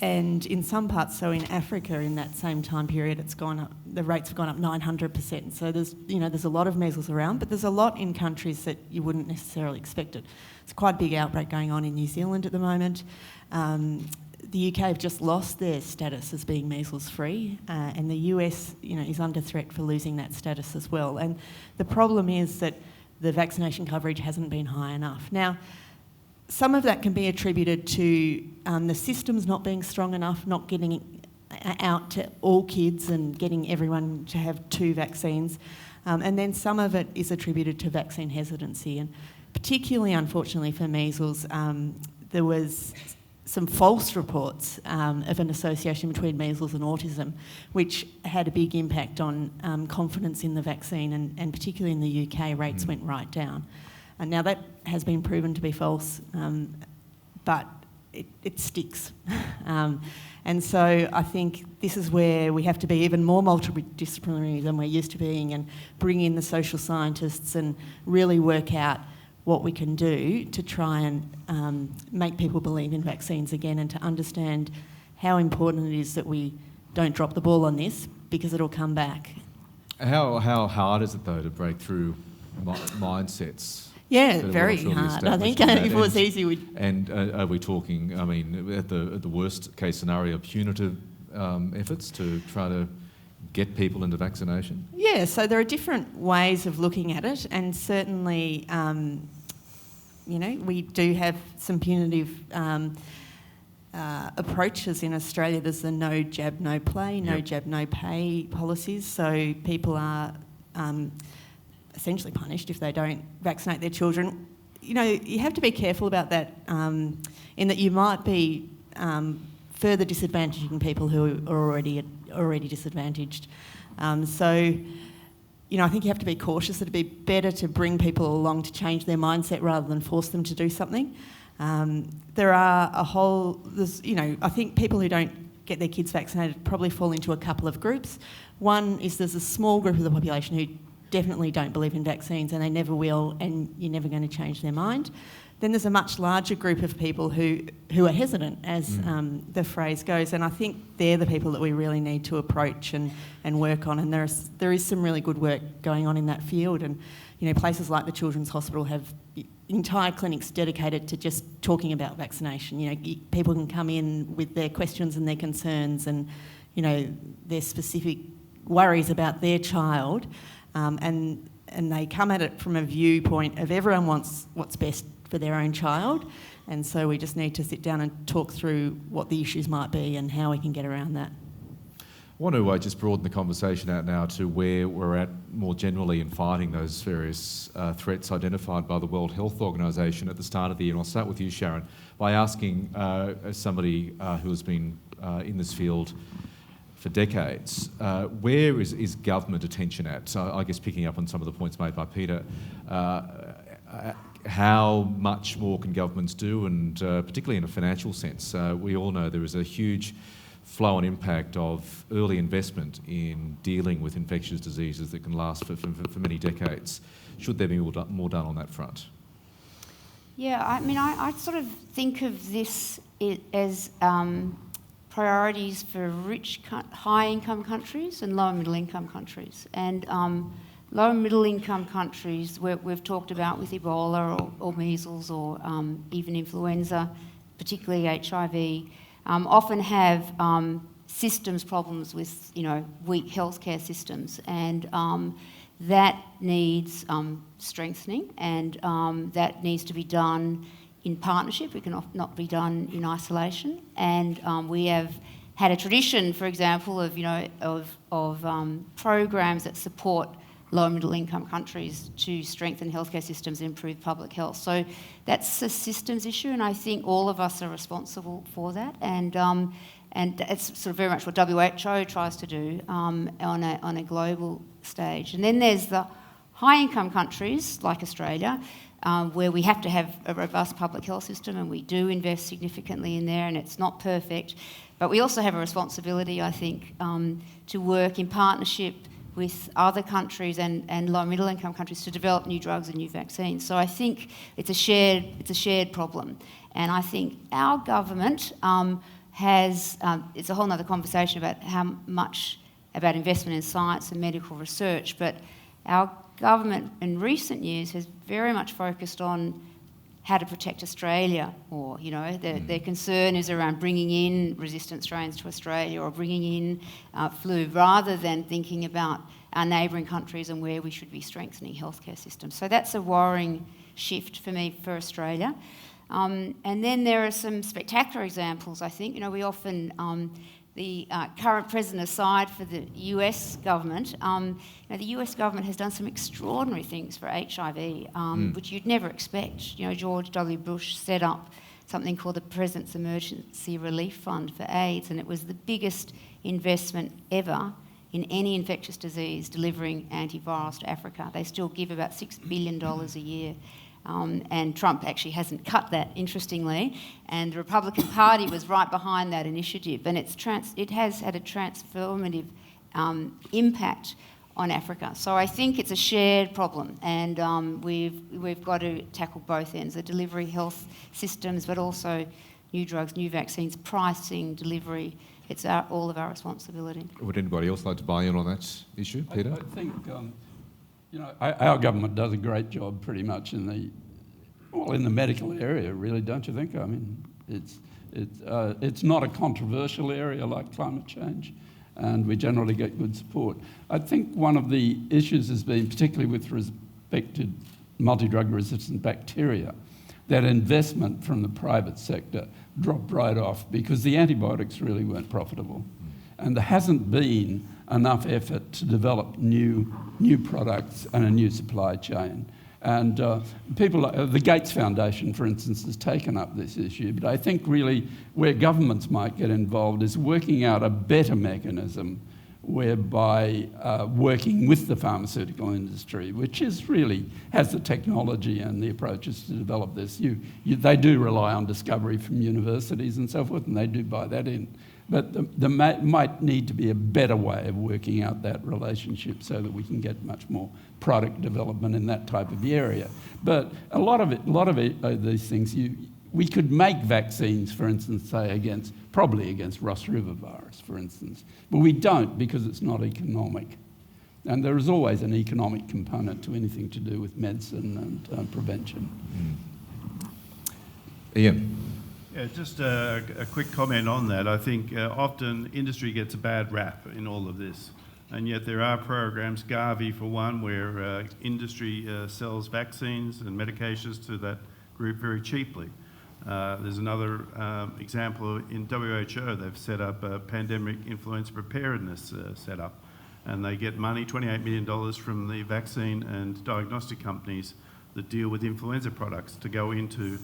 And in some parts, so in Africa, in that same time period, it's gone up. The rates have gone up 900%. So there's a lot of measles around, but there's a lot in countries that you wouldn't necessarily expect it. It's quite a big outbreak going on in New Zealand at the moment. The UK have just lost their status as being measles-free, and the US, is under threat for losing that status as well. And the problem is that the vaccination coverage hasn't been high enough. Now, some of that can be attributed to the systems not being strong enough, not getting out to all kids and getting everyone to have 2 vaccines. And then some of it is attributed to vaccine hesitancy. And particularly, unfortunately, for measles, there was some false reports of an association between measles and autism, which had a big impact on confidence in the vaccine, and particularly in the UK, rates went right down. And now that has been proven to be false, but it sticks. And so I think this is where we have to be even more multidisciplinary than we're used to being, and bring in the social scientists and really work out what we can do to try and make people believe in vaccines again, and to understand how important it is that we don't drop the ball on this, because it'll come back. How hard is it, though, to break through mindsets? Yeah, very hard. I think if it was easy, we'd... And are we talking, at the worst case scenario, punitive efforts to try to get people into vaccination? Yeah, so there are different ways of looking at it, and certainly, we do have some punitive approaches in Australia. There's the no jab, no play, no jab, no pay policies. So people are essentially punished if they don't vaccinate their children. You have to be careful about that, in that you might be further disadvantaging people who are already disadvantaged. I think you have to be cautious. It'd be better to bring people along to change their mindset rather than force them to do something. There are I think people who don't get their kids vaccinated probably fall into a couple of groups. One is there's a small group of the population who definitely don't believe in vaccines, and they never will, and you're never going to change their mind. Then there's a much larger group of people who are hesitant, as the phrase goes, and I think they're the people that we really need to approach and work on. And there is some really good work going on in that field, and places like the Children's Hospital have entire clinics dedicated to just talking about vaccination. People can come in with their questions and their concerns, and their specific worries about their child. And they come at it from a viewpoint of everyone wants what's best for their own child, and so we just need to sit down and talk through what the issues might be and how we can get around that. I want to just broaden the conversation out now to where we're at more generally in fighting those various threats identified by the World Health Organisation at the start of the year. And I'll start with you, Sharon, by asking, as somebody who has been in this field for decades, where is government attention at? So I guess picking up on some of the points made by Peter, how much more can governments do, and particularly in a financial sense? We all know there is a huge flow and impact of early investment in dealing with infectious diseases that can last for many decades. Should there be more done on that front? Yeah, I sort of think of this as priorities for rich, high-income countries and low- and middle-income countries. And low and middle income countries, we've talked about with Ebola or measles or even influenza, particularly HIV, often have systems problems with, weak healthcare systems, and that needs strengthening, and that needs to be done in partnership. It can not be done in isolation. And we have had a tradition, for example, of programs that support low and middle income countries to strengthen healthcare systems and improve public health. So that's a systems issue, and I think all of us are responsible for that. And it's sort of very much what WHO tries to do on a global stage. And then there's the high-income countries like Australia, where we have to have a robust public health system, and we do invest significantly in there, and it's not perfect. But we also have a responsibility, I think, to work in partnership with other countries and low middle income countries to develop new drugs and new vaccines. So I think it's a shared problem. And I think our government has, it's a whole other conversation about how much about investment in science and medical research, but our government in recent years has very much focused on how to protect Australia, or, their concern is around bringing in resistant strains to Australia or bringing in flu, rather than thinking about our neighbouring countries and where we should be strengthening healthcare systems. So that's a worrying shift for me for Australia. And then there are some spectacular examples, I think. We often, the current president aside for the US government, the US government has done some extraordinary things for HIV, which you'd never expect. George W. Bush set up something called the President's Emergency Relief Fund for AIDS, and it was the biggest investment ever in any infectious disease delivering antivirals to Africa. They still give about $6 billion a year. And Trump actually hasn't cut that, interestingly, and the Republican Party was right behind that initiative, and it has had a transformative impact on Africa. So I think it's a shared problem, and we've got to tackle both ends, the delivery health systems, but also new drugs, new vaccines, pricing, delivery. It's all of our responsibility. Would anybody else like to buy in on that issue, Peter? I think... our government does a great job pretty much in the medical area, really, don't you think? I mean, it's not a controversial area like climate change, and we generally get good support. I think one of the issues has been, particularly with respect to multi-drug resistant bacteria, that investment from the private sector dropped right off because the antibiotics really weren't profitable. And there hasn't been enough effort to develop new products and a new supply chain. And the Gates Foundation, for instance, has taken up this issue. But I think really where governments might get involved is working out a better mechanism whereby working with the pharmaceutical industry, which has the technology and the approaches to develop this. They do rely on discovery from universities and so forth, and they do buy that in. But there might need to be a better way of working out that relationship so that we can get much more product development in that type of area. But a lot of these things, we could make vaccines, for instance, say probably against Ross River virus, for instance. But we don't because it's not economic. And there is always an economic component to anything to do with medicine and prevention. Ian? Yeah, just a quick comment on that. I think often industry gets a bad rap in all of this, and yet there are programs, Gavi for one, where industry sells vaccines and medications to that group very cheaply. There's another example in WHO. They've set up a pandemic influenza preparedness setup, and they get money, $28 million from the vaccine and diagnostic companies that deal with influenza products to go into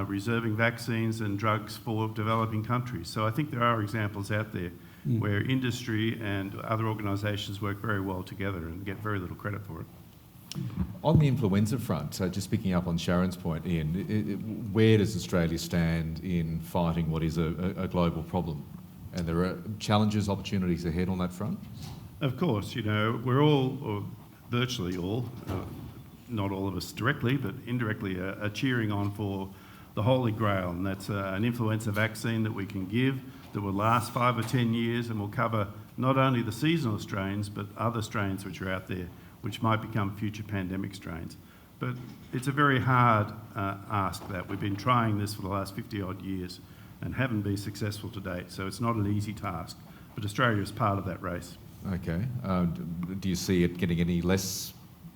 reserving vaccines and drugs for developing countries. So I think there are examples out there where industry and other organisations work very well together and get very little credit for it. On the influenza front, so just picking up on Sharon's point, Ian, where does Australia stand in fighting what is a global problem? And there are challenges, opportunities ahead on that front? Of course, we're all, or virtually all, not all of us directly, but indirectly are cheering on for the Holy Grail, and that's an influenza vaccine that we can give that will last 5 or 10 years and will cover not only the seasonal strains but other strains which are out there which might become future pandemic strains. But it's a very hard ask that. We've been trying this for the last 50 odd years and haven't been successful to date, so it's not an easy task. But Australia is part of that race. Okay. Do you see it getting any less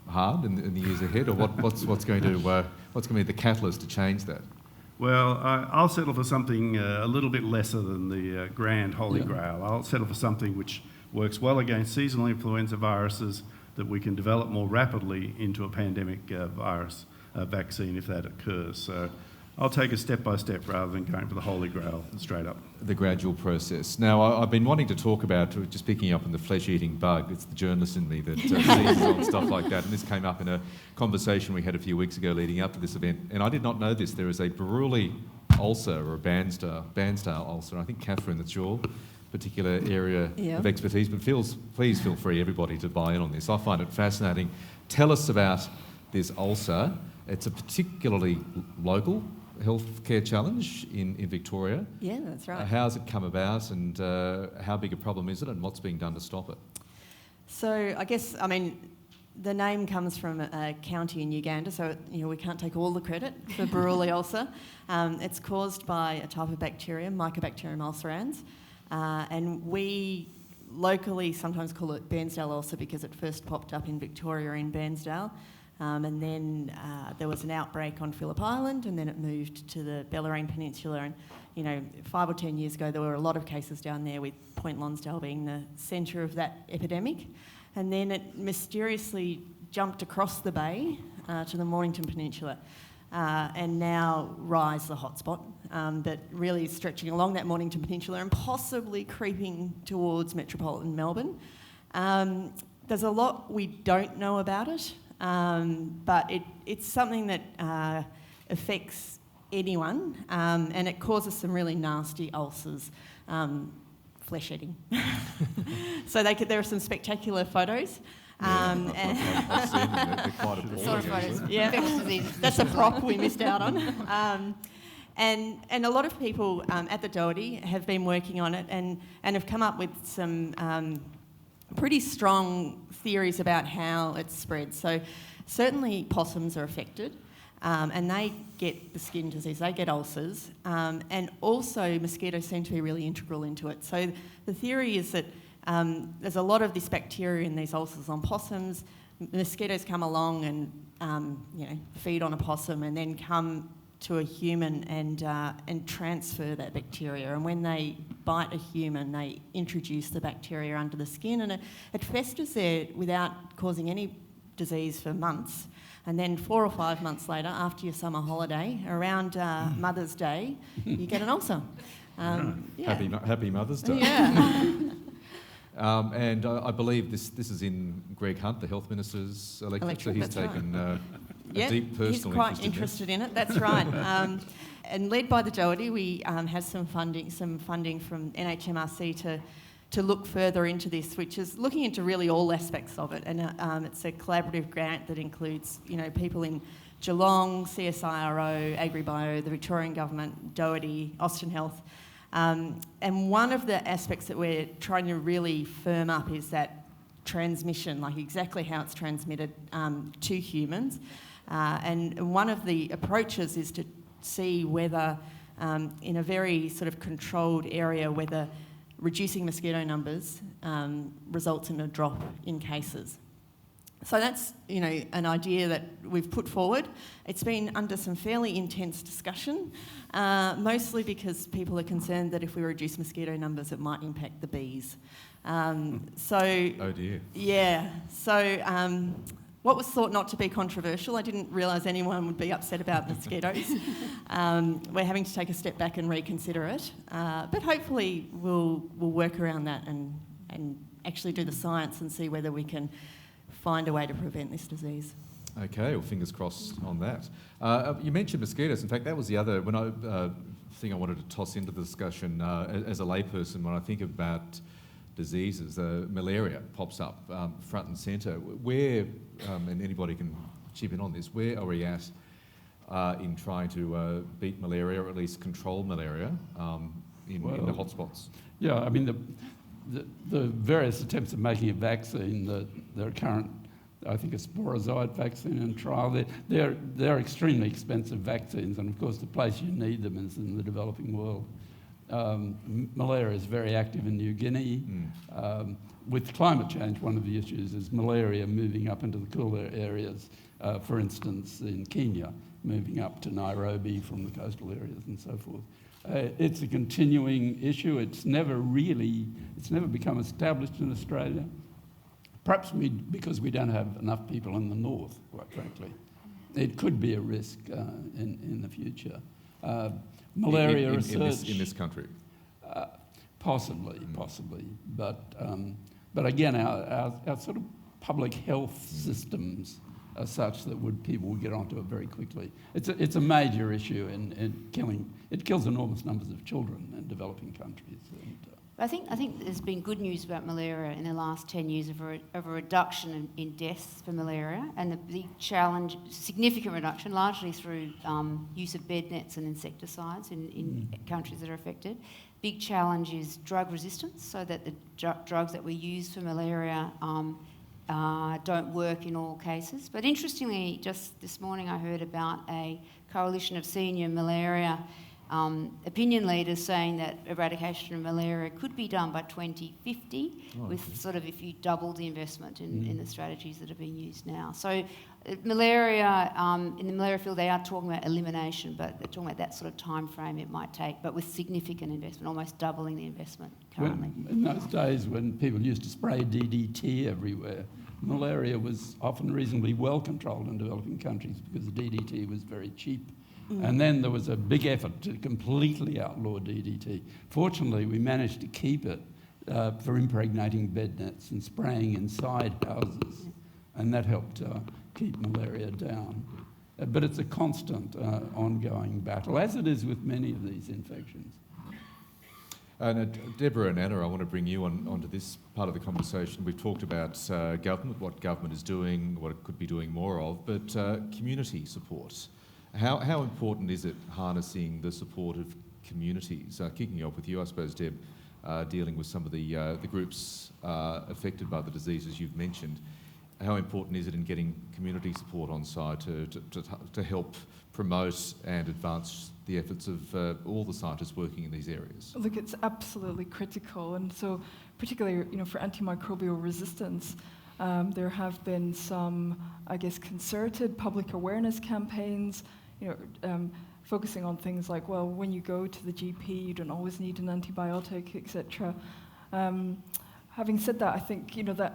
hard in the years ahead, or what's going to be the catalyst to change that? Well, I'll settle for something a little bit lesser than the grand holy grail. I'll settle for something which works well against seasonal influenza viruses that we can develop more rapidly into a pandemic virus vaccine if that occurs. So I'll take it step by step rather than going for the holy grail straight up. The gradual process. Now, I've been wanting to talk about, just picking up on the flesh-eating bug. It's the journalist in me that seizes on stuff like that. And this came up in a conversation we had a few weeks ago leading up to this event. And I did not know this. There is a Buruli ulcer, or a Bairnsdale ulcer. I think, Catherine, that's your particular area of expertise. But please feel free, everybody, to buy in on this. I find it fascinating. Tell us about this ulcer. It's a particularly local healthcare challenge in Victoria. Yeah, that's right. How's it come about, and how big a problem is it, and what's being done to stop it? So I guess, the name comes from a county in Uganda, so we can't take all the credit for Buruli ulcer. It's caused by a type of bacterium, Mycobacterium ulcerans, and we locally sometimes call it Bairnsdale ulcer because it first popped up in Victoria in Bairnsdale. And then there was an outbreak on Phillip Island, and then it moved to the Bellarine Peninsula. And 5 or 10 years ago, there were a lot of cases down there, with Point Lonsdale being the centre of that epidemic. And then it mysteriously jumped across the bay to the Mornington Peninsula, and now Rye's the hotspot, but really stretching along that Mornington Peninsula and possibly creeping towards metropolitan Melbourne. There's a lot we don't know about it. But it's something that affects anyone, and it causes some really nasty ulcers, flesh eating. So there are some spectacular photos. I've seen them. They're quite appalling. The sort of photos. Yeah, that's a prop we missed out on. And a lot of people at the Doherty have been working on it and have come up with some pretty strong theories about how it spreads. So certainly possums are affected, and they get the skin disease, they get ulcers, and also mosquitoes seem to be really integral into it. So the theory is that there's a lot of this bacteria in these ulcers on possums. Mosquitoes come along and feed on a possum, and then come to a human and transfer that bacteria. And when they bite a human, they introduce the bacteria under the skin, and it festers there without causing any disease for months. And then 4 or 5 months later, after your summer holiday, around Mother's Day, you get an ulcer. Happy Mother's Day. Yeah. And I believe this is in Greg Hunt, the Health Minister's electorate, so he's taken a deep personal he's quite interested in it. That's right. And led by the Doherty, we have some funding from NHMRC to look further into this, which is looking into really all aspects of it. And it's a collaborative grant that includes people in Geelong, CSIRO, AgriBio, the Victorian Government, Doherty, Austin Health. And one of the aspects that we're trying to really firm up is that transmission, like exactly how it's transmitted to humans. And one of the approaches is to see whether, in a very sort of controlled area, whether reducing mosquito numbers results in a drop in cases. So that's, an idea that we've put forward. It's been under some fairly intense discussion, mostly because people are concerned that if we reduce mosquito numbers, it might impact the bees. Oh dear. Yeah. So what was thought not to be controversial, I didn't realise anyone would be upset about mosquitoes. We're having to take a step back and reconsider it, but hopefully we'll work around that and actually do the science and see whether we can find a way to prevent this disease. Okay, well, fingers crossed on that. You mentioned mosquitoes. In fact, that was the other thing I wanted to toss into the discussion as a layperson. When I think about diseases, malaria pops up front and centre. Where, and anybody can chip in on this, where are we at in trying to beat malaria, or at least control malaria in the hotspots? Yeah, I mean, the various attempts of making a vaccine, there are current I think, a sporozoite vaccine in trial. They're extremely expensive vaccines, and of course the place you need them is in the developing world. Malaria is very active in New Guinea. With climate change, one of the issues is malaria moving up into the cooler areas, for instance in Kenya, moving up to Nairobi from the coastal areas and so forth. It's a continuing issue. It's never become established in Australia. Perhaps because we don't have enough people in the north, quite frankly. It could be a risk in the future. Malaria research... In this country? Possibly. But again, our sort of public health systems are such that people would get onto it very quickly. It's a major issue in killing. It kills enormous numbers of children in developing countries. I think there's been good news about malaria in the last 10 years of a reduction in deaths for malaria, and the big challenge, significant reduction, largely through use of bed nets and insecticides in countries that are affected. Big challenge is drug resistance, so that the drugs that we use for malaria don't work in all cases. But interestingly, just this morning I heard about a coalition of senior malaria opinion leaders saying that eradication of malaria could be done by 2050 sort of if you double the investment in the strategies that are being used now. So malaria, in the malaria field, they are talking about elimination, but they're talking about that sort of time frame it might take, but with significant investment, almost doubling the investment currently. In those days when people used to spray DDT everywhere, malaria was often reasonably well controlled in developing countries because DDT was very cheap. And then there was a big effort to completely outlaw DDT. Fortunately, we managed to keep it for impregnating bed nets and spraying inside houses, and that helped keep malaria down. But it's a constant ongoing battle, as it is with many of these infections. Deborah and Anna, I want to bring you onto this part of the conversation. We've talked about government, what government is doing, what it could be doing more of, but community support. How important is it harnessing the support of communities? Kicking off with you, I suppose, Deb, dealing with some of the groups affected by the diseases you've mentioned. How important is it in getting community support on side to help promote and advance the efforts of all the scientists working in these areas? Look, it's absolutely critical, and so particularly, for antimicrobial resistance, there have been some, I guess, concerted public awareness campaigns, focusing on things like, well, when you go to the GP, you don't always need an antibiotic, etc. Having said that, I think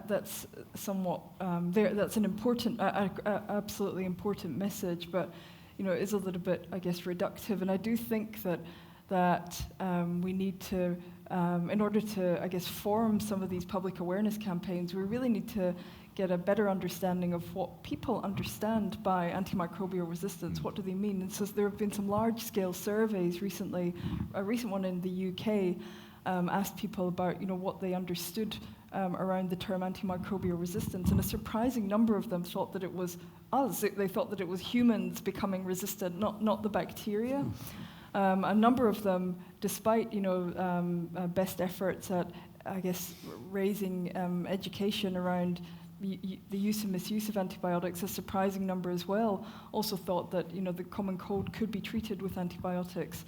that's somewhat that's an important, absolutely important message, but is a little bit, I guess, reductive. And I do think that we need to, in order to, I guess, form some of these public awareness campaigns, we really need to get a better understanding of what people understand by antimicrobial resistance. What do they mean? And so there have been some large-scale surveys recently. A recent one in the UK asked people about what they understood around the term antimicrobial resistance, and a surprising number of them thought that it was us. They thought that it was humans becoming resistant, not the bacteria. A number of them, despite best efforts at, I guess, raising education around the use and misuse of antibiotics, a surprising number as well, also thought that the common cold could be treated with antibiotics.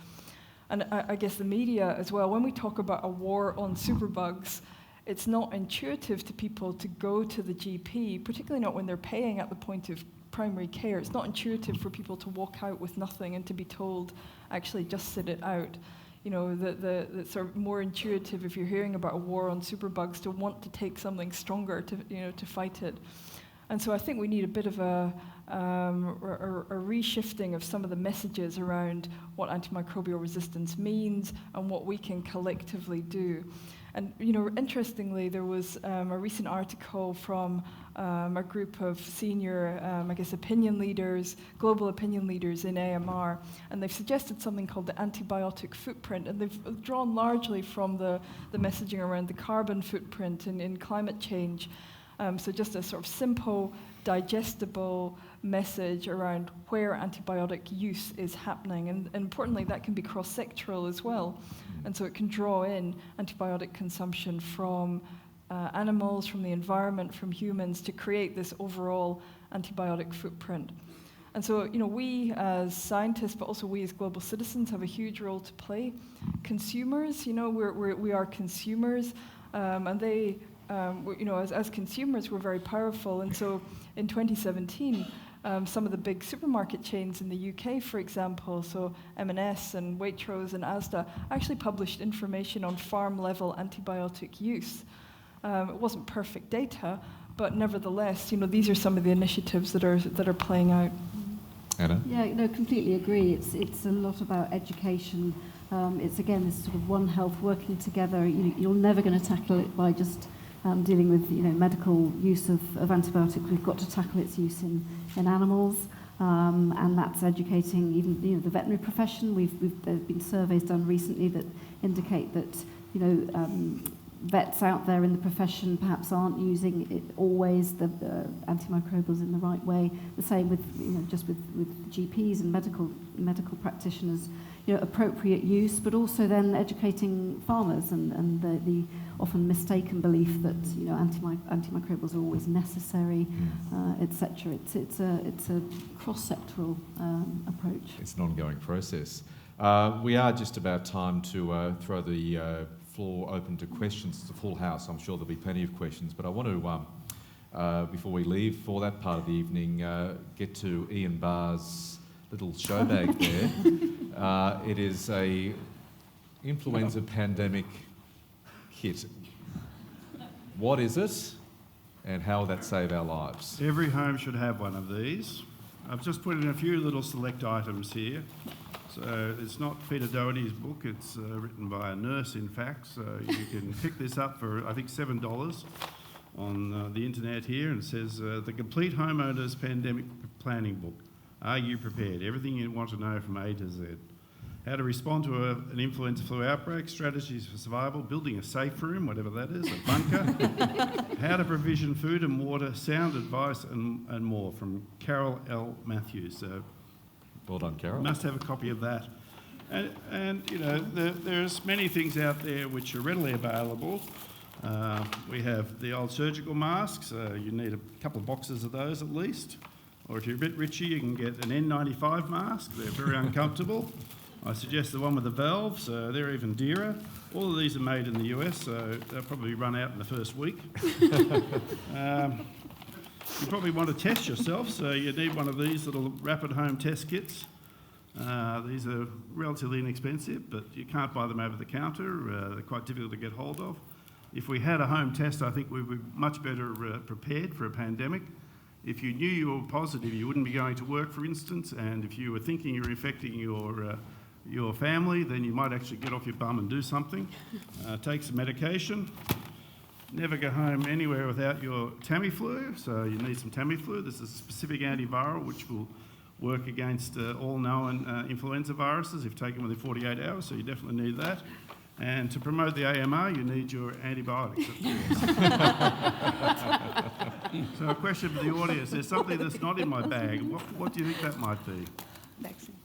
And I guess the media as well, when we talk about a war on superbugs, it's not intuitive to people to go to the GP, particularly not when they're paying at the point of primary care. It's not intuitive for people to walk out with nothing and to be told, actually, just sit it out. The sort of more intuitive, if you're hearing about a war on superbugs, to want to take something stronger to fight it. And so I think we need a bit of a reshifting of some of the messages around what antimicrobial resistance means and what we can collectively do. And interestingly, there was a recent article from a group of senior, I guess, opinion leaders, global opinion leaders in AMR, and they've suggested something called the antibiotic footprint, and they've drawn largely from the messaging around the carbon footprint in climate change. So just a sort of simple, digestible message around where antibiotic use is happening, and importantly, that can be cross-sectoral as well. And so it can draw in antibiotic consumption from animals, from the environment, from humans, to create this overall antibiotic footprint. And so, we as scientists, but also we as global citizens, have a huge role to play. Consumers, we are consumers, and they, as consumers, we're very powerful. And so, in 2017, some of the big supermarket chains in the UK, for example, so M&S and Waitrose and Asda, actually published information on farm-level antibiotic use. It wasn't perfect data, but nevertheless, these are some of the initiatives that are playing out. Anna? Yeah, no, completely agree. It's a lot about education. It's again this sort of One Health working together. You're never going to tackle it by just dealing with medical use of antibiotics. We've got to tackle its use in animals, and that's educating even the veterinary profession. There have been surveys done recently that indicate that vets out there in the profession perhaps aren't using it always the antimicrobials in the right way. The same with just with GPs and medical practitioners, appropriate use, but also then educating farmers and the often mistaken belief that antimicrobials are always necessary, etc. It's a cross-sectoral approach. It's an ongoing process. We are just about time to throw the floor open to questions. It's a full house. I'm sure there'll be plenty of questions, but I want to, before we leave for that part of the evening, get to Ian Barr's little show bag there. It is a influenza pandemic kit. What is it, and how will that save our lives? Every home should have one of these. I've just put in a few little select items here. So it's not Peter Doherty's book, it's written by a nurse, in fact. So you can pick this up for, I think, $7 on the internet here. And it says, The Complete Homeowners Pandemic Planning Book. Are you prepared? Everything you want to know from A to Z. How to respond to an influenza flu outbreak, strategies for survival, building a safe room, whatever that is, a bunker, how to provision food and water, sound advice, and more, from Carol L. Matthews. So well done, Carol. Must have a copy of that. And there's many things out there which are readily available. We have the old surgical masks. You need a couple of boxes of those at least. Or if you're a bit richer, you can get an N95 mask. They're very uncomfortable. I suggest the one with the valves. They're even dearer. All of these are made in the US, so they'll probably run out in the first week. You probably want to test yourself, so you need one of these little rapid home test kits. These are relatively inexpensive, but you can't buy them over the counter. They're quite difficult to get hold of. If we had a home test, I think we'd be much better prepared for a pandemic. If you knew you were positive, you wouldn't be going to work, for instance, and if you were thinking you were infecting your family, then you might actually get off your bum and do something. Take some medication. Never go home anywhere without your Tamiflu, so you need some Tamiflu. This is a specific antiviral which will work against all known influenza viruses if taken within 48 hours, so you definitely need that. And to promote the AMR, you need your antibiotics, of course. So a question for the audience, there's something that's not in my bag. What do you think that might be? Vaccine.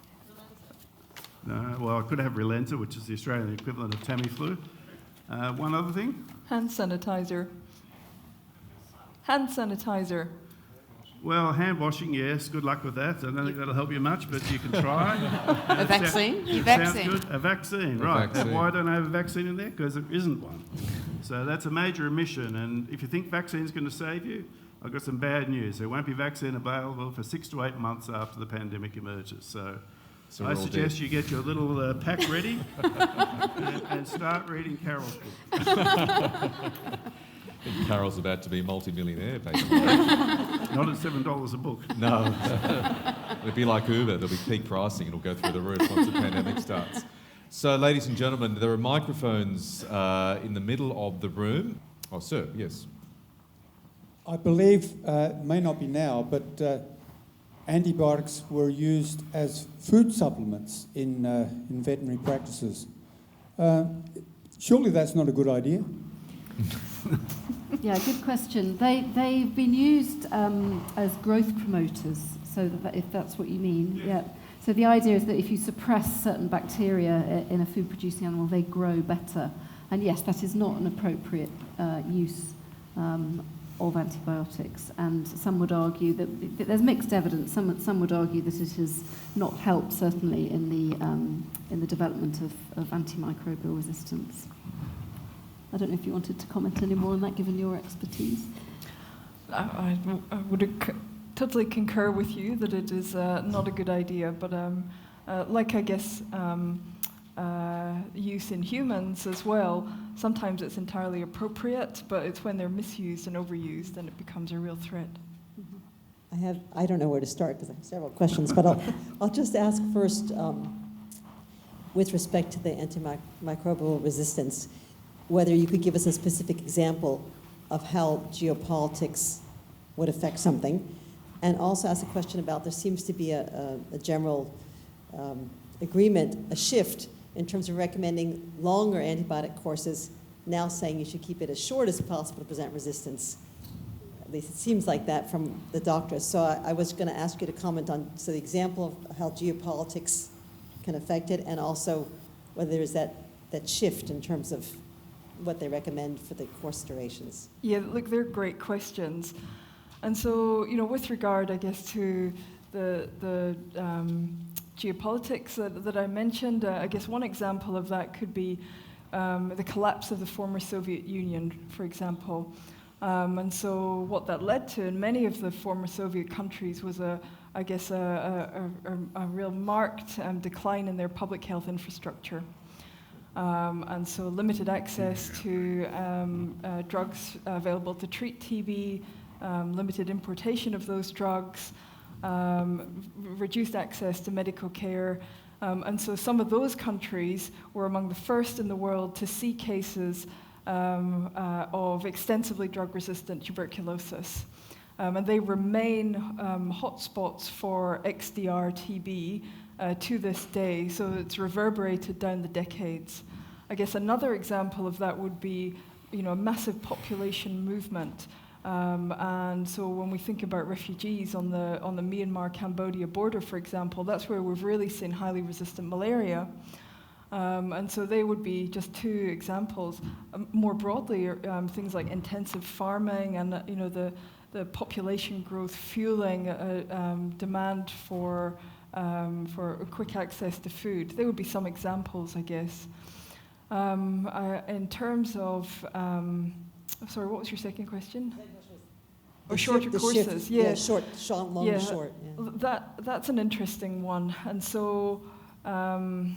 No, well, I could have Relenza, which is the Australian equivalent of Tamiflu. One other thing? Hand sanitizer. Hand sanitizer. Well, hand washing, yes, good luck with that. I don't think that'll help you much, but you can try. A vaccine? Your Sounds vaccine. good. A vaccine, A right. vaccine. And why don't I have a vaccine in there? Because there isn't one. So that's a major omission. And if you think vaccine's going to save you, I've got some bad news. There won't be vaccine available for 6 to 8 months after the pandemic emerges. So I suggest you get your little pack ready and start reading Carol's book. Carol's about to be a multi-millionaire, basically. Not at $7 a book. No. It'll be like Uber. There'll be peak pricing. It'll go through the roof once the pandemic starts. So, ladies and gentlemen, there are microphones in the middle of the room. Oh, sir, yes. I believe, may not be now, but antibiotics were used as food supplements in veterinary practices. Surely that's not a good idea? Yeah, good question. They've been used as growth promoters, so that if that's what you mean. Yeah. So the idea is that if you suppress certain bacteria in a food-producing animal, they grow better. And yes, that is not an appropriate use of antibiotics, and some would argue that there's mixed evidence. Some would argue that it has not helped, certainly in the development of antimicrobial resistance. I don't know if you wanted to comment any more on that, given your expertise. I would totally concur with you that it is not a good idea, but like I guess use in humans as well, sometimes it's entirely appropriate, but it's when they're misused and overused and it becomes a real threat. I don't know where to start because I have several questions, but I'll just ask first, with respect to the antimicrobial resistance, whether you could give us a specific example of how geopolitics would affect something, and also ask a question about, there seems to be a general agreement, a shift in terms of recommending longer antibiotic courses, now saying you should keep it as short as possible to prevent resistance. At least it seems like that from the doctors. So I was going to ask you to comment on the example of how geopolitics can affect it, and also whether there's that shift in terms of what they recommend for the course durations. Yeah, look, they're great questions. And so, with regard, I guess, to the geopolitics that I mentioned, I guess one example of that could be the collapse of the former Soviet Union, for example. And so what that led to in many of the former Soviet countries was a real marked decline in their public health infrastructure. And so limited access to drugs available to treat TB, limited importation of those drugs, reduced access to medical care. And so some of those countries were among the first in the world to see cases of extensively drug-resistant tuberculosis. And they remain hotspots for XDR TB to this day, so it's reverberated down the decades. I guess another example of that would be, a massive population movement. And so when we think about refugees on the Myanmar-Cambodia border, for example, that's where we've really seen highly resistant malaria. And so they would be just two examples. More broadly, things like intensive farming and the population growth fueling demand for quick access to food. They would be some examples, I guess. In terms of, sorry, what was your second question? Or shorter courses, yeah. Short, long, short. Yeah. That's an interesting one, and so I'm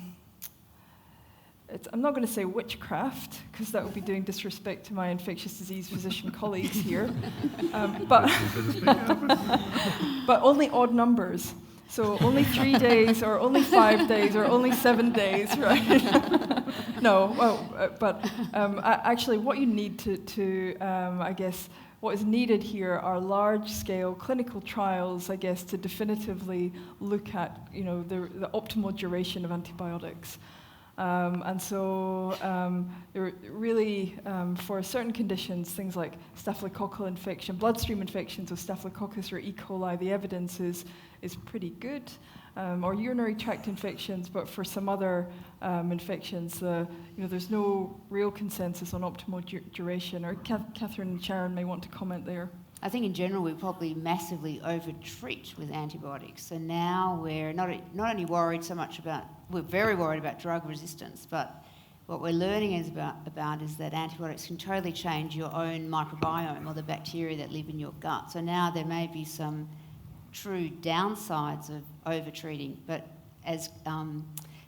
not going to say witchcraft because that would be doing disrespect to my infectious disease physician colleagues here, but only odd numbers. So only 3 days, or only 5 days, or only 7 days, right? No, but actually, what you need to I guess, what is needed here are large-scale clinical trials, I guess, to definitively look at, the optimal duration of antibiotics. And so really, for certain conditions, things like staphylococcal infection, bloodstream infections of Staphylococcus or E. coli, the evidence is pretty good, or urinary tract infections, but for some other infections, there's no real consensus on optimal duration. Or Catherine and Sharon may want to comment there. I think in general we probably massively over-treat with antibiotics. So now we're not only worried so much about, we're very worried about drug resistance, but what we're learning is about is that antibiotics can totally change your own microbiome or the bacteria that live in your gut. So now there may be some true downsides of over-treating, but as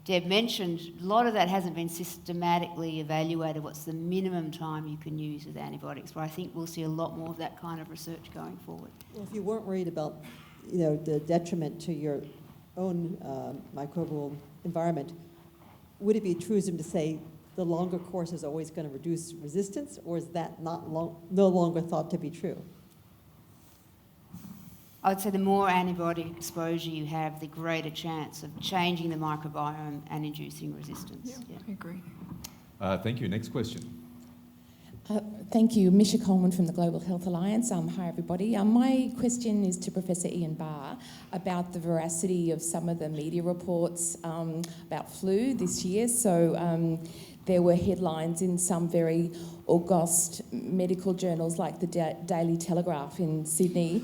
Deb mentioned, a lot of that hasn't been systematically evaluated. What's the minimum time you can use with antibiotics? But I think we'll see a lot more of that kind of research going forward. Well, if you weren't worried about, the detriment to your own microbial environment, would it be a truism to say the longer course is always going to reduce resistance, or is that no longer thought to be true? I'd say the more antibiotic exposure you have, the greater chance of changing the microbiome and inducing resistance. Yeah. I agree. Thank you. Next question. Thank you. Misha Coleman from the Global Health Alliance. Hi, everybody. My question is to Professor Ian Barr about the veracity of some of the media reports about flu this year. So there were headlines in some very august medical journals like the Daily Telegraph in Sydney.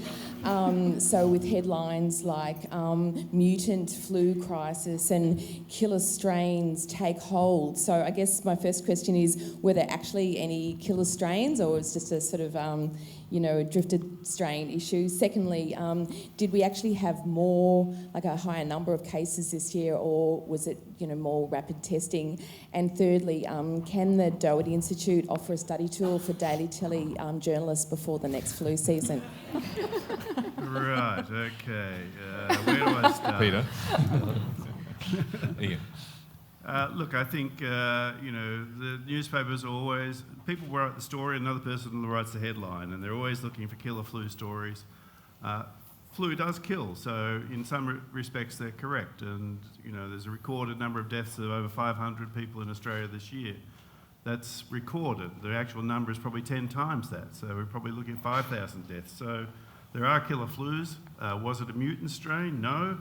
So with headlines like mutant flu crisis and killer strains take hold. So I guess my first question is, were there actually any killer strains, or was it just a sort of a drifted strain issue? Secondly, did we actually have more, like a higher number of cases this year, or was it, more rapid testing? And thirdly, can the Doherty Institute offer a study tool for Daily Telly journalists before the next flu season? Right, okay. Where do I start? Peter. Ian. Look, I think, the newspapers are always, people write the story, another person writes the headline, and they're always looking for killer flu stories. Flu does kill, so in some respects they're correct. And, there's a recorded number of deaths of over 500 people in Australia this year. That's recorded. The actual number is probably 10 times that, so we're probably looking at 5,000 deaths. So there are killer flus. Was it a mutant strain? No.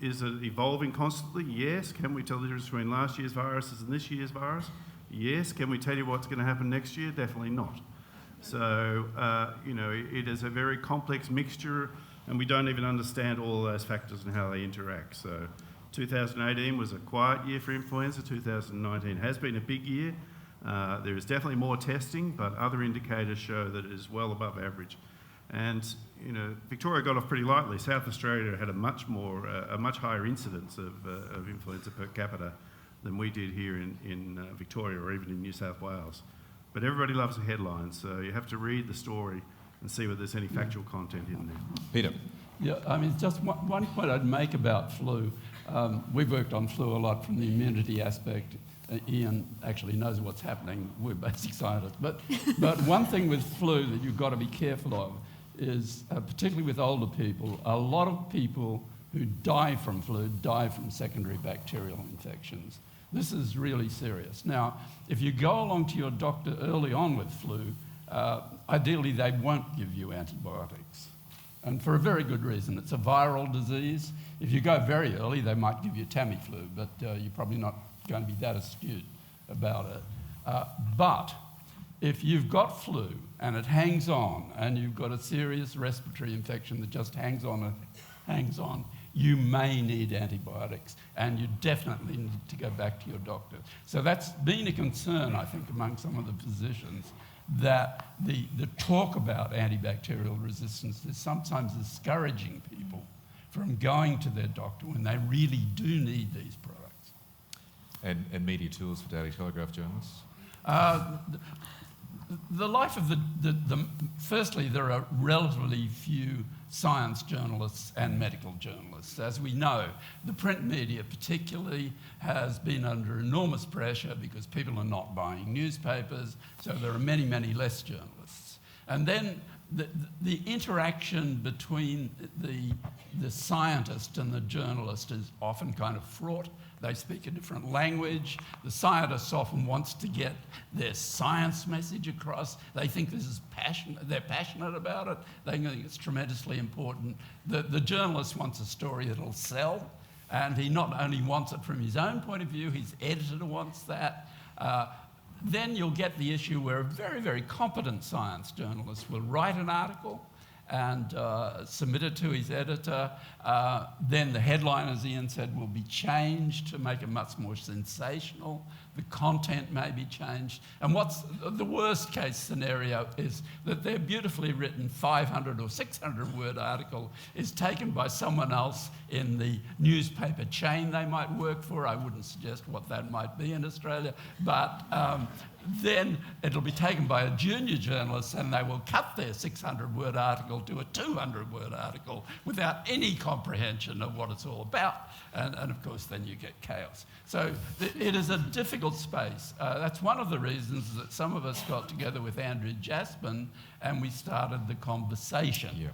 Is it evolving constantly? Yes. Can we tell the difference between last year's viruses and this year's virus? Yes. Can we tell you what's going to happen next year? Definitely not. So, it is a very complex mixture, and we don't even understand all those factors and how they interact. So 2018 was a quiet year for influenza. 2019 has been a big year. There is definitely more testing, but other indicators show that it is well above average. And, Victoria got off pretty lightly. South Australia had a much higher incidence of influenza per capita than we did here in Victoria, or even in New South Wales. But everybody loves a headline, so you have to read the story and see whether there's any factual content in there. Peter. Yeah, just one point I'd make about flu. We've worked on flu a lot from the immunity aspect. Ian actually knows what's happening. We're basic scientists. But one thing with flu that you've got to be careful of is, particularly with older people, a lot of people who die from flu die from secondary bacterial infections. This is really serious. Now, if you go along to your doctor early on with flu, ideally they won't give you antibiotics. And for a very good reason. It's a viral disease. If you go very early, they might give you Tamiflu, but you're probably not going to be that astute about it. But if you've got flu and it hangs on, and you've got a serious respiratory infection that just hangs on and hangs on, you may need antibiotics, and you definitely need to go back to your doctor. So that's been a concern, I think, among some of the physicians, that the talk about antibacterial resistance is sometimes discouraging people from going to their doctor when they really do need these products. And media tools for Daily Telegraph journalists? The life of firstly, there are relatively few science journalists and medical journalists. As we know, the print media particularly has been under enormous pressure because people are not buying newspapers, so there are many, many less journalists. And then the interaction between the scientist and the journalist is often kind of fraught. They speak a different language. The scientist often wants to get their science message across. They think this is passionate. They're passionate about it. They think it's tremendously important. The journalist wants a story that'll sell, and he not only wants it from his own point of view, his editor wants that. Then you'll get the issue where a very, very competent science journalist will write an article and submit it to his editor. Then the headline, as Ian said, will be changed to make it much more sensational. The content may be changed. And what's the worst case scenario is that their beautifully written 500 or 600 word article is taken by someone else in the newspaper chain they might work for. I wouldn't suggest what that might be in Australia, but then it'll be taken by a junior journalist, and they will cut their 600-word article to a 200-word article without any comprehension of what it's all about. And of course, then you get chaos. So it is a difficult space. That's one of the reasons that some of us got together with Andrew Jaspin and we started the conversation,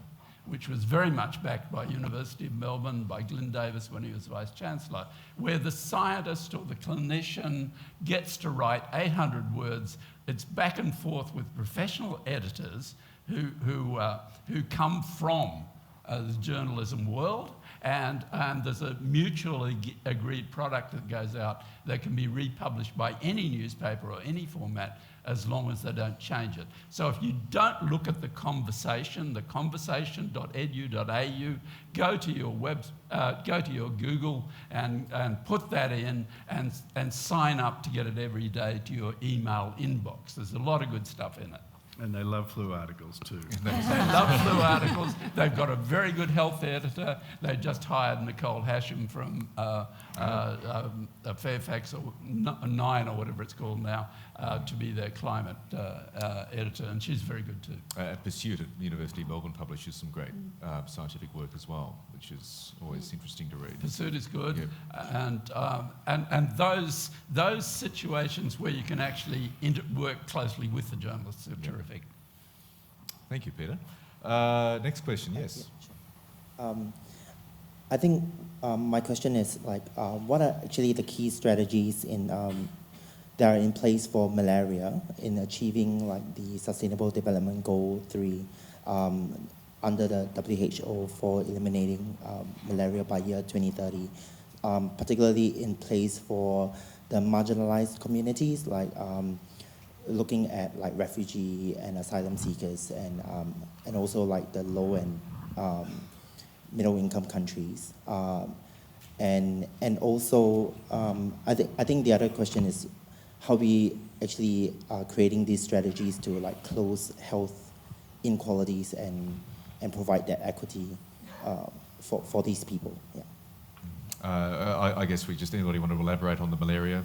which was very much backed by University of Melbourne, by Glyn Davis when he was Vice-Chancellor, where the scientist or the clinician gets to write 800 words. It's back and forth with professional editors who come from the journalism world, And there's a mutually agreed product that goes out that can be republished by any newspaper or any format as long as they don't change it. So if you don't look at the conversation.edu.au, go to your Google and put that in and sign up to get it every day to your email inbox. There's a lot of good stuff in it. And they love flu articles too. They love flu articles. They've got a very good health editor. They just hired Nicole Hasham from Fairfax or 9 or whatever it's called now to be their climate editor, and she's very good too. Pursuit at University of Melbourne publishes some great scientific work as well, which is always interesting to read. Pursuit is good, Yep. and those situations where you can actually work closely with the journalists are terrific. Thank you, Peter. Next question, yes. I think my question is what are actually the key strategies that are in place for malaria in achieving the Sustainable Development Goal 3 under the WHO for eliminating malaria by year 2030, particularly in place for the marginalized communities, looking at refugee and asylum seekers and also the low and middle income countries. And also, I think the other question is how we actually are creating these strategies to close health inequalities and provide that equity for these people. Yeah. I guess anybody want to elaborate on the malaria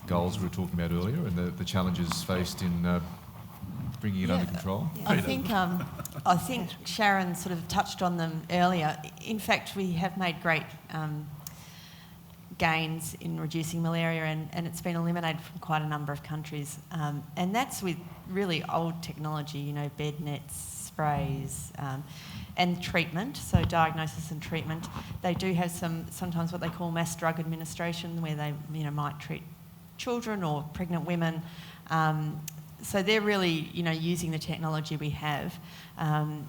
goals we were talking about earlier and the challenges faced in bringing it under control? I think Sharon sort of touched on them earlier. In fact, we have made great gains in reducing malaria, and it's been eliminated from quite a number of countries. And that's with really old technology, bed nets, sprays, and treatment, so diagnosis and treatment. They do have sometimes what they call mass drug administration, where they might treat children or pregnant women. So they're really, using the technology we have. And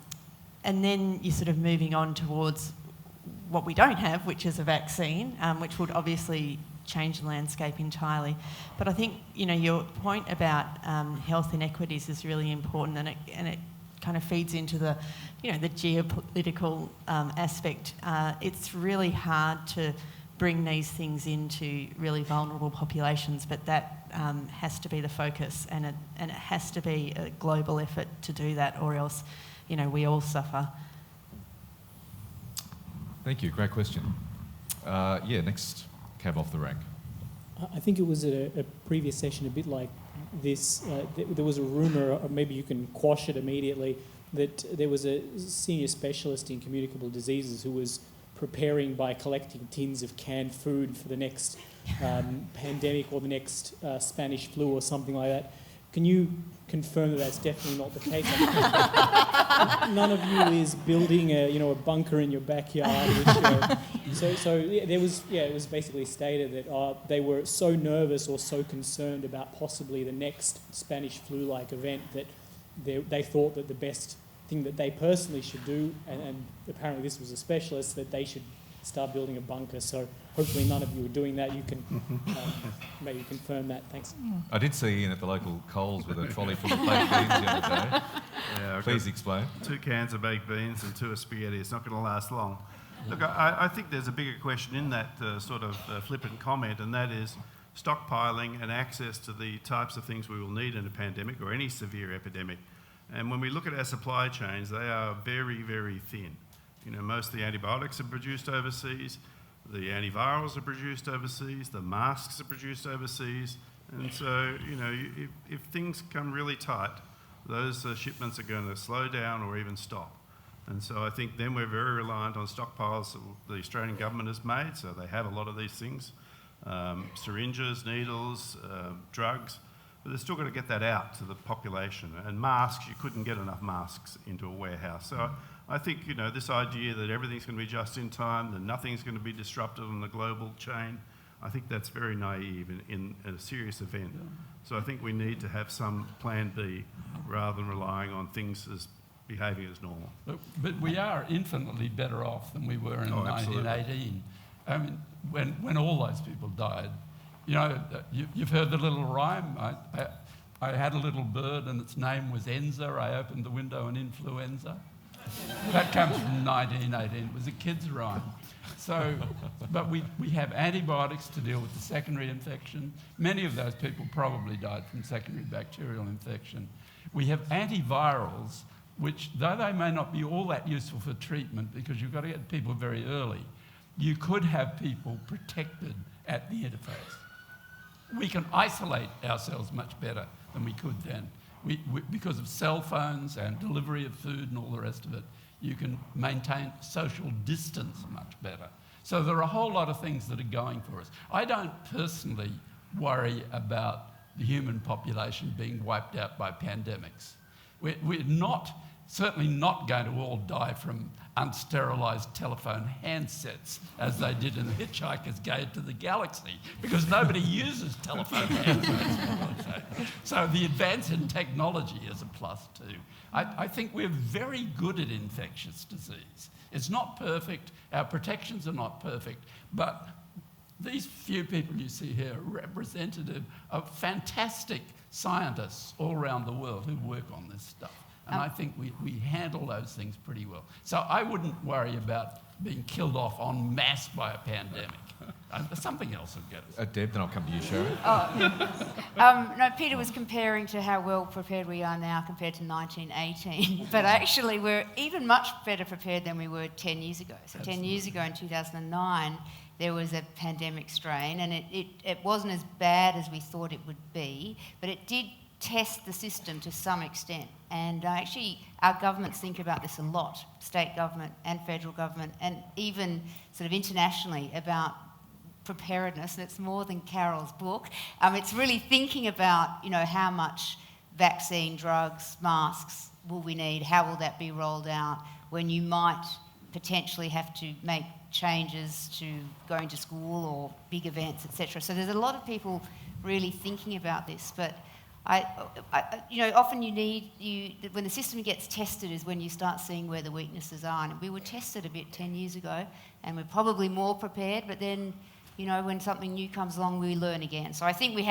then you're sort of moving on towards what we don't have, which is a vaccine, which would obviously change the landscape entirely. But I think, your point about health inequities is really important, and it kind of feeds into the, the geopolitical aspect. It's really hard to bring these things into really vulnerable populations, but that has to be the focus, and it has to be a global effort to do that, or else, we all suffer. Thank you. Great question. Next cab off the rank. I think it was a previous session a bit like this. There was a rumour, or maybe you can quash it immediately, that there was a senior specialist in communicable diseases who was preparing by collecting tins of canned food for the next pandemic or the next Spanish flu or something like that. Can you confirm that that's definitely not the case? None of you is building a bunker in your backyard. It was basically stated that they were so nervous or so concerned about possibly the next Spanish flu-like event that they thought that the best thing that they personally should do, and apparently this was a specialist, that they should start building a bunker. So hopefully none of you are doing that. You can maybe confirm that. Thanks. I did see Ian at the local Coles with a trolley full of baked beans the other day. Yeah, Please explain. 2 cans of baked beans and 2 of spaghetti. It's not going to last long. Look, I think there's a bigger question in that sort of flippant comment, and that is stockpiling and access to the types of things we will need in a pandemic or any severe epidemic. And when we look at our supply chains, they are very, very thin. Most of the antibiotics are produced overseas, the antivirals are produced overseas, the masks are produced overseas. And so, if things come really tight, those shipments are going to slow down or even stop. And so I think then we're very reliant on stockpiles that the Australian government has made, so they have a lot of these things, syringes, needles, drugs, but they're still got to get that out to the population. And masks, you couldn't get enough masks into a warehouse. So I think, this idea that everything's going to be just in time, that nothing's going to be disrupted on the global chain, I think that's very naive in a serious event. So I think we need to have some plan B rather than relying on things as behaving as normal. But we are infinitely better off than we were in 1918. I mean, when all those people died. You know, you've heard the little rhyme. I had a little bird and its name was Enza. I opened the window and influenza. That comes from 1918. It was a kid's rhyme. So, but we have antibiotics to deal with the secondary infection. Many of those people probably died from secondary bacterial infection. We have antivirals, which, though they may not be all that useful for treatment because you've got to get people very early, you could have people protected at the interface. We can isolate ourselves much better than we could then. Because of cell phones and delivery of food and all the rest of it, you can maintain social distance much better. So there are a whole lot of things that are going for us. I don't personally worry about the human population being wiped out by pandemics. We're certainly not going to all die from unsterilised telephone handsets as they did in The Hitchhiker's Guide to the Galaxy, because nobody uses telephone handsets. So the advance in technology is a plus too. I think we're very good at infectious disease. It's not perfect, our protections are not perfect, but these few people you see here are representative of fantastic scientists all around the world who work on this stuff. And I think we handle those things pretty well. So I wouldn't worry about being killed off en masse by a pandemic. Something else will get us. Deb, then I'll come to you, Sharon. No, Peter was comparing to how well prepared we are now compared to 1918. But actually, we're even much better prepared than we were 10 years ago. So Absolutely. 10 years ago in 2009, there was a pandemic strain, and it wasn't as bad as we thought it would be, but it did test the system to some extent. And actually, our governments think about this a lot, state government and federal government, and even sort of internationally about preparedness. And it's more than Carol's book. It's really thinking about, you know, how much vaccine, drugs, masks will we need? How will that be rolled out? When you might potentially have to make changes to going to school or big events, etc. So there's a lot of people really thinking about this, but you know, often when the system gets tested is when you start seeing where the weaknesses are. And we were tested a bit 10 years ago, and we're probably more prepared, but then, you know, when something new comes along, we learn again. So I think we've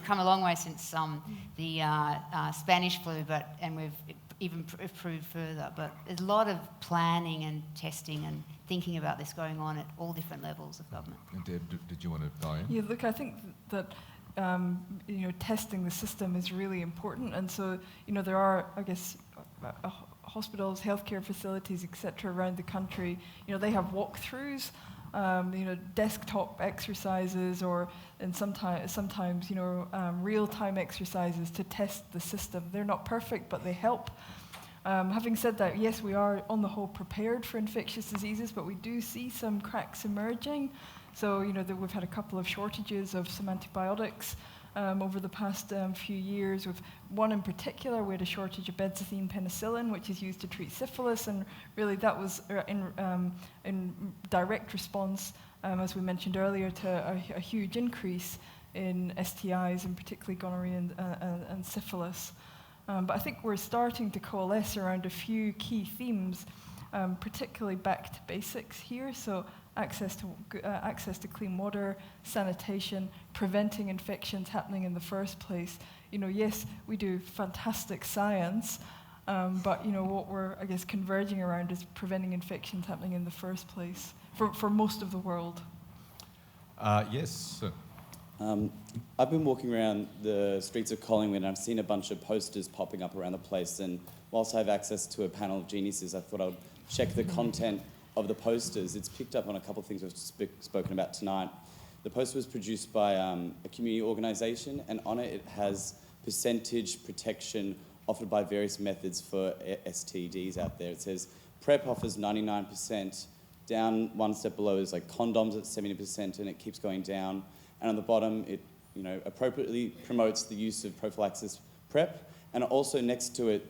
come a long way since the Spanish flu, and we've even improved further. But there's a lot of planning and testing and thinking about this going on at all different levels of government. And Deb, did you want to buy in? Yeah, look, I think that you know, testing the system is really important, and so, you know, there are, I guess, hospitals, healthcare facilities, etc., around the country. You know, they have walkthroughs, you know, desktop exercises, and sometimes, you know, real-time exercises to test the system. They're not perfect, but they help. Having said that, yes, we are on the whole prepared for infectious diseases, but we do see some cracks emerging. So, you know, we've had a couple of shortages of some antibiotics over the past few years. With one in particular, we had a shortage of benzathine penicillin, which is used to treat syphilis, and really that was in direct response, as we mentioned earlier, to a huge increase in STIs, and particularly gonorrhea and syphilis. But I think we're starting to coalesce around a few key themes, particularly back to basics here. So access to clean water, sanitation, preventing infections happening in the first place. You know, yes, we do fantastic science, but you know what we're, I guess, converging around is preventing infections happening in the first place for most of the world. Yes, sir. I've been walking around the streets of Collingwood and I've seen a bunch of posters popping up around the place, and whilst I have access to a panel of geniuses, I thought I would check the content of the posters. It's picked up on a couple of things we've spoken about tonight. The poster was produced by a community organisation, and on it has percentage protection offered by various methods for STDs out there. It says PrEP offers 99%, down one step below is like condoms at 70%, and it keeps going down. And on the bottom, it, you know, appropriately promotes the use of prophylaxis PrEP, and also next to it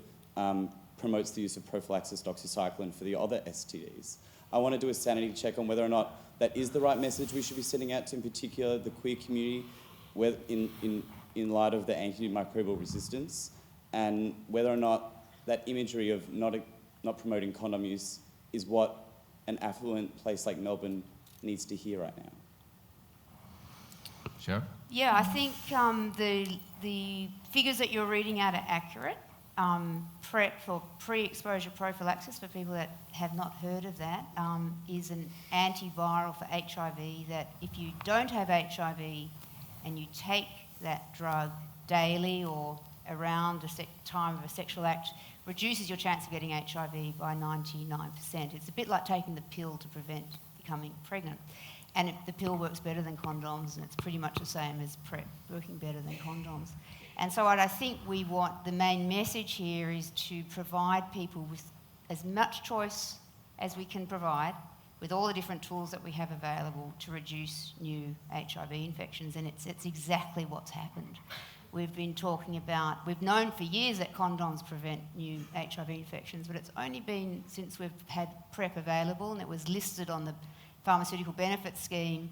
promotes the use of prophylaxis doxycycline for the other STDs. I want to do a sanity check on whether or not that is the right message we should be sending out to, in particular, the queer community, in light of the antimicrobial resistance, and whether or not that imagery of not promoting condom use is what an affluent place like Melbourne needs to hear right now. Sharon? Yeah, I think the figures that you're reading out are accurate. PrEP, for pre-exposure prophylaxis, for people that have not heard of that, is an antiviral for HIV that if you don't have HIV and you take that drug daily or around the time of a sexual act, reduces your chance of getting HIV by 99%. It's a bit like taking the pill to prevent becoming pregnant. And the pill works better than condoms, and it's pretty much the same as PrEP, working better than condoms. And so what I think we want, the main message here is to provide people with as much choice as we can provide, with all the different tools that we have available to reduce new HIV infections, and it's exactly what's happened. We've been talking about, we've known for years that condoms prevent new HIV infections, but it's only been since we've had PrEP available, and it was listed on the Pharmaceutical Benefits Scheme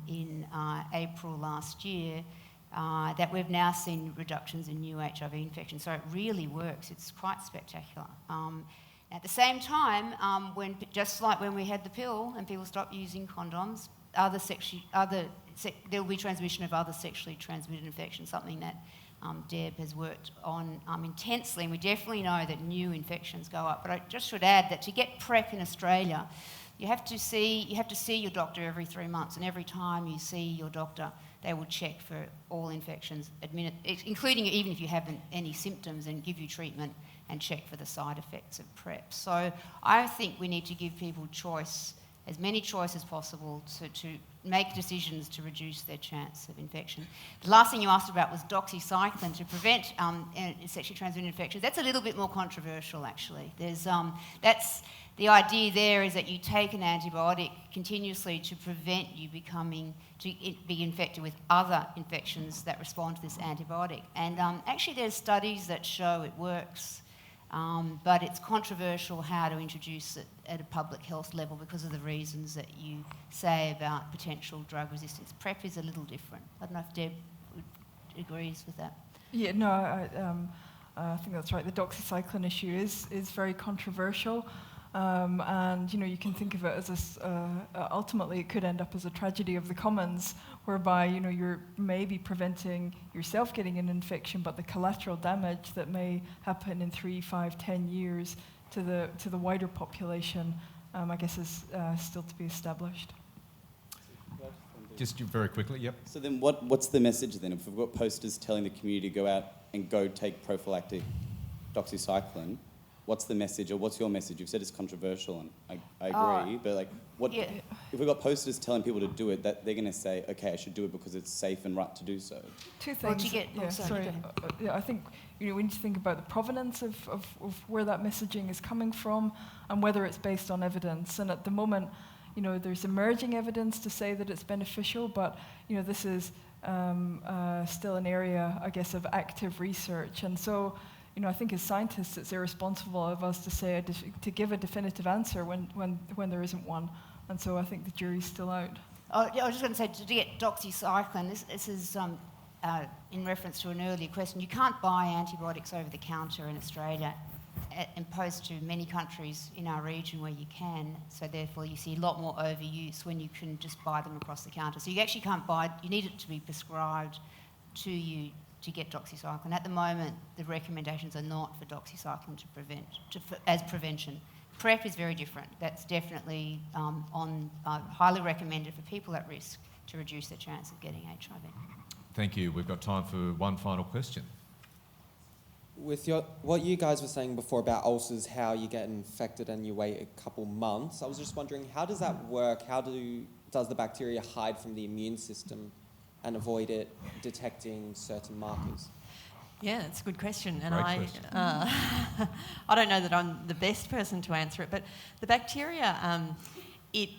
in April last year, that we've now seen reductions in new HIV infections. So it really works. It's quite spectacular. At the same time, just like when we had the pill and people stopped using condoms, there will be transmission of other sexually transmitted infections, something that Deb has worked on intensely, and we definitely know that new infections go up. But I just should add that to get PrEP in Australia, you have to see your doctor every 3 months, and every time you see your doctor, they will check for all infections, including even if you haven't any symptoms, and give you treatment and check for the side effects of PrEP. So I think we need to give people choice, as many choices as possible, to make decisions to reduce their chance of infection. The last thing you asked about was doxycycline to prevent sexually transmitted infections. That's a little bit more controversial, actually. The idea there is that you take an antibiotic continuously to prevent you be infected with other infections that respond to this antibiotic. And actually there's studies that show it works, but it's controversial how to introduce it at a public health level because of the reasons that you say about potential drug resistance. PrEP is a little different. I don't know if Deb agrees with that. Yeah, no, I think that's right. The doxycycline issue is very controversial. And you can think of it as ultimately it could end up as a tragedy of the commons, whereby you're maybe preventing yourself getting an infection, but the collateral damage that may happen in 3, 5, 10 years to the wider population, I guess, is still to be established. Just very quickly, yep. So then what's the message then? If we've got posters telling the community to go out and go take prophylactic doxycycline, what's the message, or what's your message? You've said it's controversial, and I agree, but if we've got posters telling people to do it, that they're going to say, okay, I should do it because it's safe and right to do so. Two things. I think we need to think about the provenance of where that messaging is coming from and whether it's based on evidence. And at the moment, there's emerging evidence to say that it's beneficial, but this is still an area, I guess, of active research. And so I think as scientists, it's irresponsible of us to say to give a definitive answer when there isn't one, and so I think the jury's still out. I was just going to say, to get doxycycline, this is in reference to an earlier question. You can't buy antibiotics over the counter in Australia, opposed to many countries in our region where you can. So therefore, you see a lot more overuse when you can just buy them across the counter. So you actually can't buy. You need it to be prescribed to you to get doxycycline. At the moment, the recommendations are not for doxycycline as prevention. PrEP is very different. That's definitely highly recommended for people at risk to reduce their chance of getting HIV. Thank you. We've got time for one final question. With what you guys were saying before about ulcers, how you get infected and you wait a couple months, I was just wondering, how does that work? How does the bacteria hide from the immune system and avoid it detecting certain markers? Yeah, it's a good question, and Great I don't know that I'm the best person to answer it, but the bacteria, it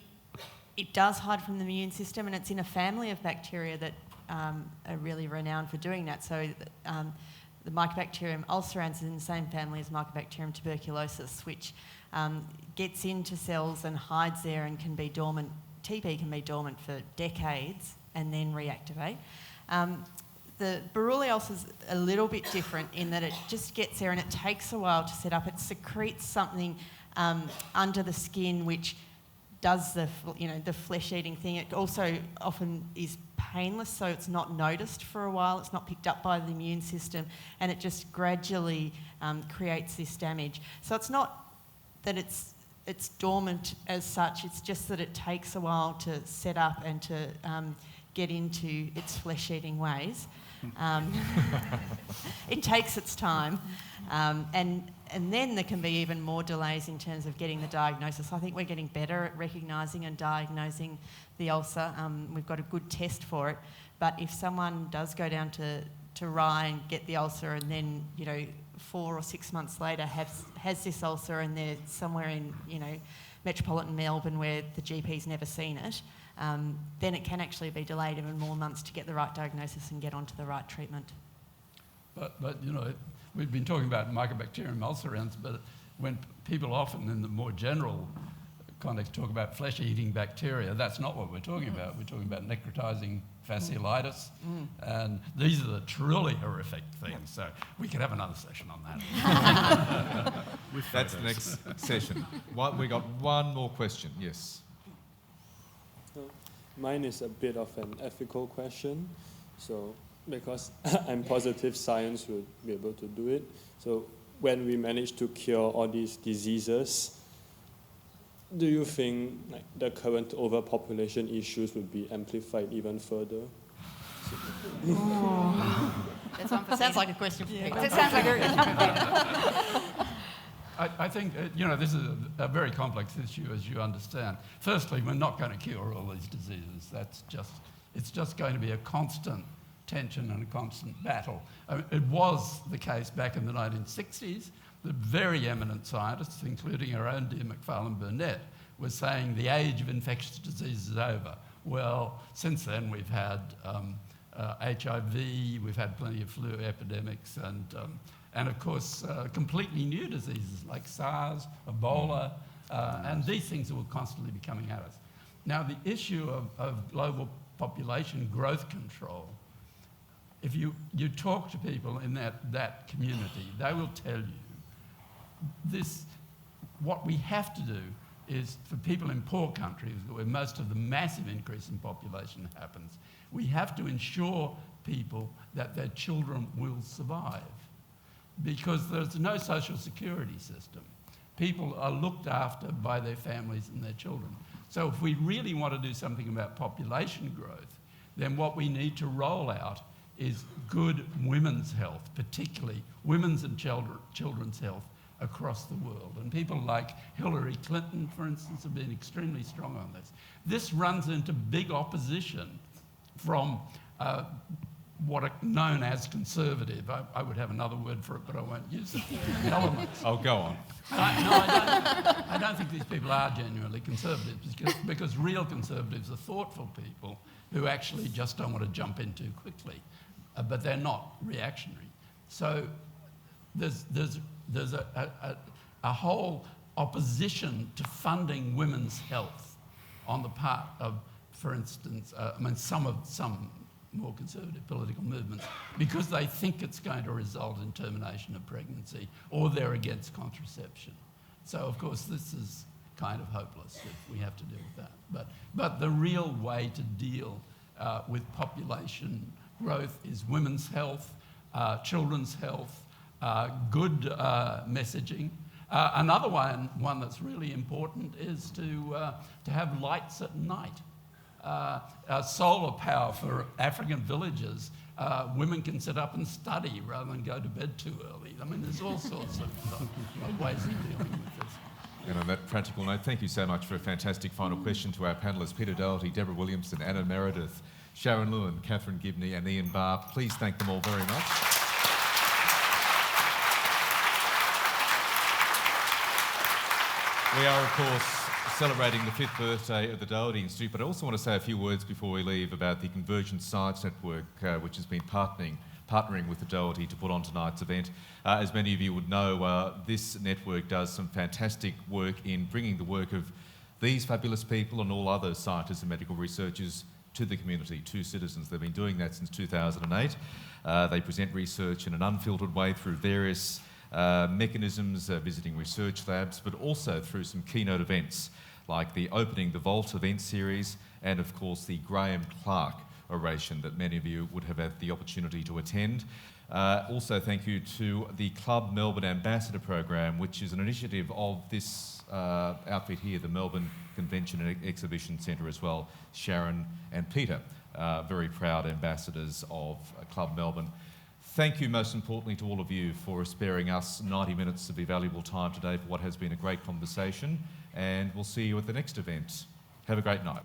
does hide from the immune system, and it's in a family of bacteria that are really renowned for doing that. So the Mycobacterium ulcerans is in the same family as Mycobacterium tuberculosis, which gets into cells and hides there and can be dormant. TB can be dormant for decades and then reactivate. the Buruli ulcer is a little bit different in that it just gets there and it takes a while to set up. It secretes something under the skin which does the flesh-eating thing. It also often is painless, so it's not noticed for a while. It's not picked up by the immune system, and it just gradually creates this damage. So it's not that it's dormant as such. It's just that it takes a while to set up and to get into its flesh-eating ways. It takes its time, and then there can be even more delays in terms of getting the diagnosis. I think we're getting better at recognising and diagnosing the ulcer. We've got a good test for it, but if someone does go down to Rye and get the ulcer and then, 4 or 6 months later has this ulcer and they're somewhere in, metropolitan Melbourne where the GP's never seen it, then it can actually be delayed even more months to get the right diagnosis and get onto the right treatment. But we've been talking about Mycobacterium ulcerans, but when people often in the more general context talk about flesh-eating bacteria, that's not what we're talking about. We're talking about necrotizing fasciitis, and these are the truly horrific things. So we could have another session on that. That's the next session. We got one more question. Yes. Mine is a bit of an ethical question. So, because I'm positive science will be able to do it. So, when we manage to cure all these diseases, do you think the current overpopulation issues will be amplified even further? That sounds like a question for Peter. It sounds like a question for Peter. I think, this is a very complex issue, as you understand. Firstly, we're not going to cure all these diseases. It's just going to be a constant tension and a constant battle. It was the case back in the 1960s. The very eminent scientists, including our own dear Macfarlane Burnett, were saying the age of infectious disease is over. Well, since then we've had HIV, we've had plenty of flu epidemics, and of course completely new diseases like SARS, Ebola, and these things will constantly be coming at us. Now, the issue of global population growth control, if you talk to people in that community, they will tell you what we have to do is for people in poor countries where most of the massive increase in population happens, we have to ensure people that their children will survive, because there's no social security system. People are looked after by their families and their children. So if we really want to do something about population growth, then what we need to roll out is good women's health, particularly women's and children's health across the world. And people like Hillary Clinton, for instance, have been extremely strong on this. This runs into big opposition from what are known as conservative. I would have another word for it, but I won't use it. Elements. Oh, go on. I don't think these people are genuinely conservative, because real conservatives are thoughtful people who actually just don't want to jump in too quickly, but they're not reactionary. So there's a whole opposition to funding women's health on the part of, for instance, some more conservative political movements, because they think it's going to result in termination of pregnancy, or they're against contraception. So, of course, this is kind of hopeless if we have to deal with that. But the real way to deal with population growth is women's health, children's health, good messaging. Another one that's really important is to have lights at night. Solar power for African villages. Women can sit up and study rather than go to bed too early. I mean, there's all sorts of ways of dealing with this. And on that practical note, thank you so much for a fantastic final question to our panellists, Peter Doherty, Deborah Williamson, Anna Meredith, Sharon Lewin, Catherine Gibney and Ian Barr. Please thank them all very much. We are, of course, celebrating the 5th birthday of the Doherty Institute, but I also want to say a few words before we leave about the Convergence Science Network, which has been partnering with the Doherty to put on tonight's event. As many of you would know, this network does some fantastic work in bringing the work of these fabulous people and all other scientists and medical researchers to the community, to citizens. They've been doing that since 2008. They present research in an unfiltered way through various mechanisms, visiting research labs, but also through some keynote events like the Opening the Vault event series and, of course, the Graham Clark oration that many of you would have had the opportunity to attend. Also, thank you to the Club Melbourne Ambassador Program, which is an initiative of this outfit here, the Melbourne Convention and Exhibition Centre as well, Sharon and Peter, very proud ambassadors of Club Melbourne. Thank you most importantly to all of you for sparing us 90 minutes of your valuable time today for what has been a great conversation, and we'll see you at the next event. Have a great night.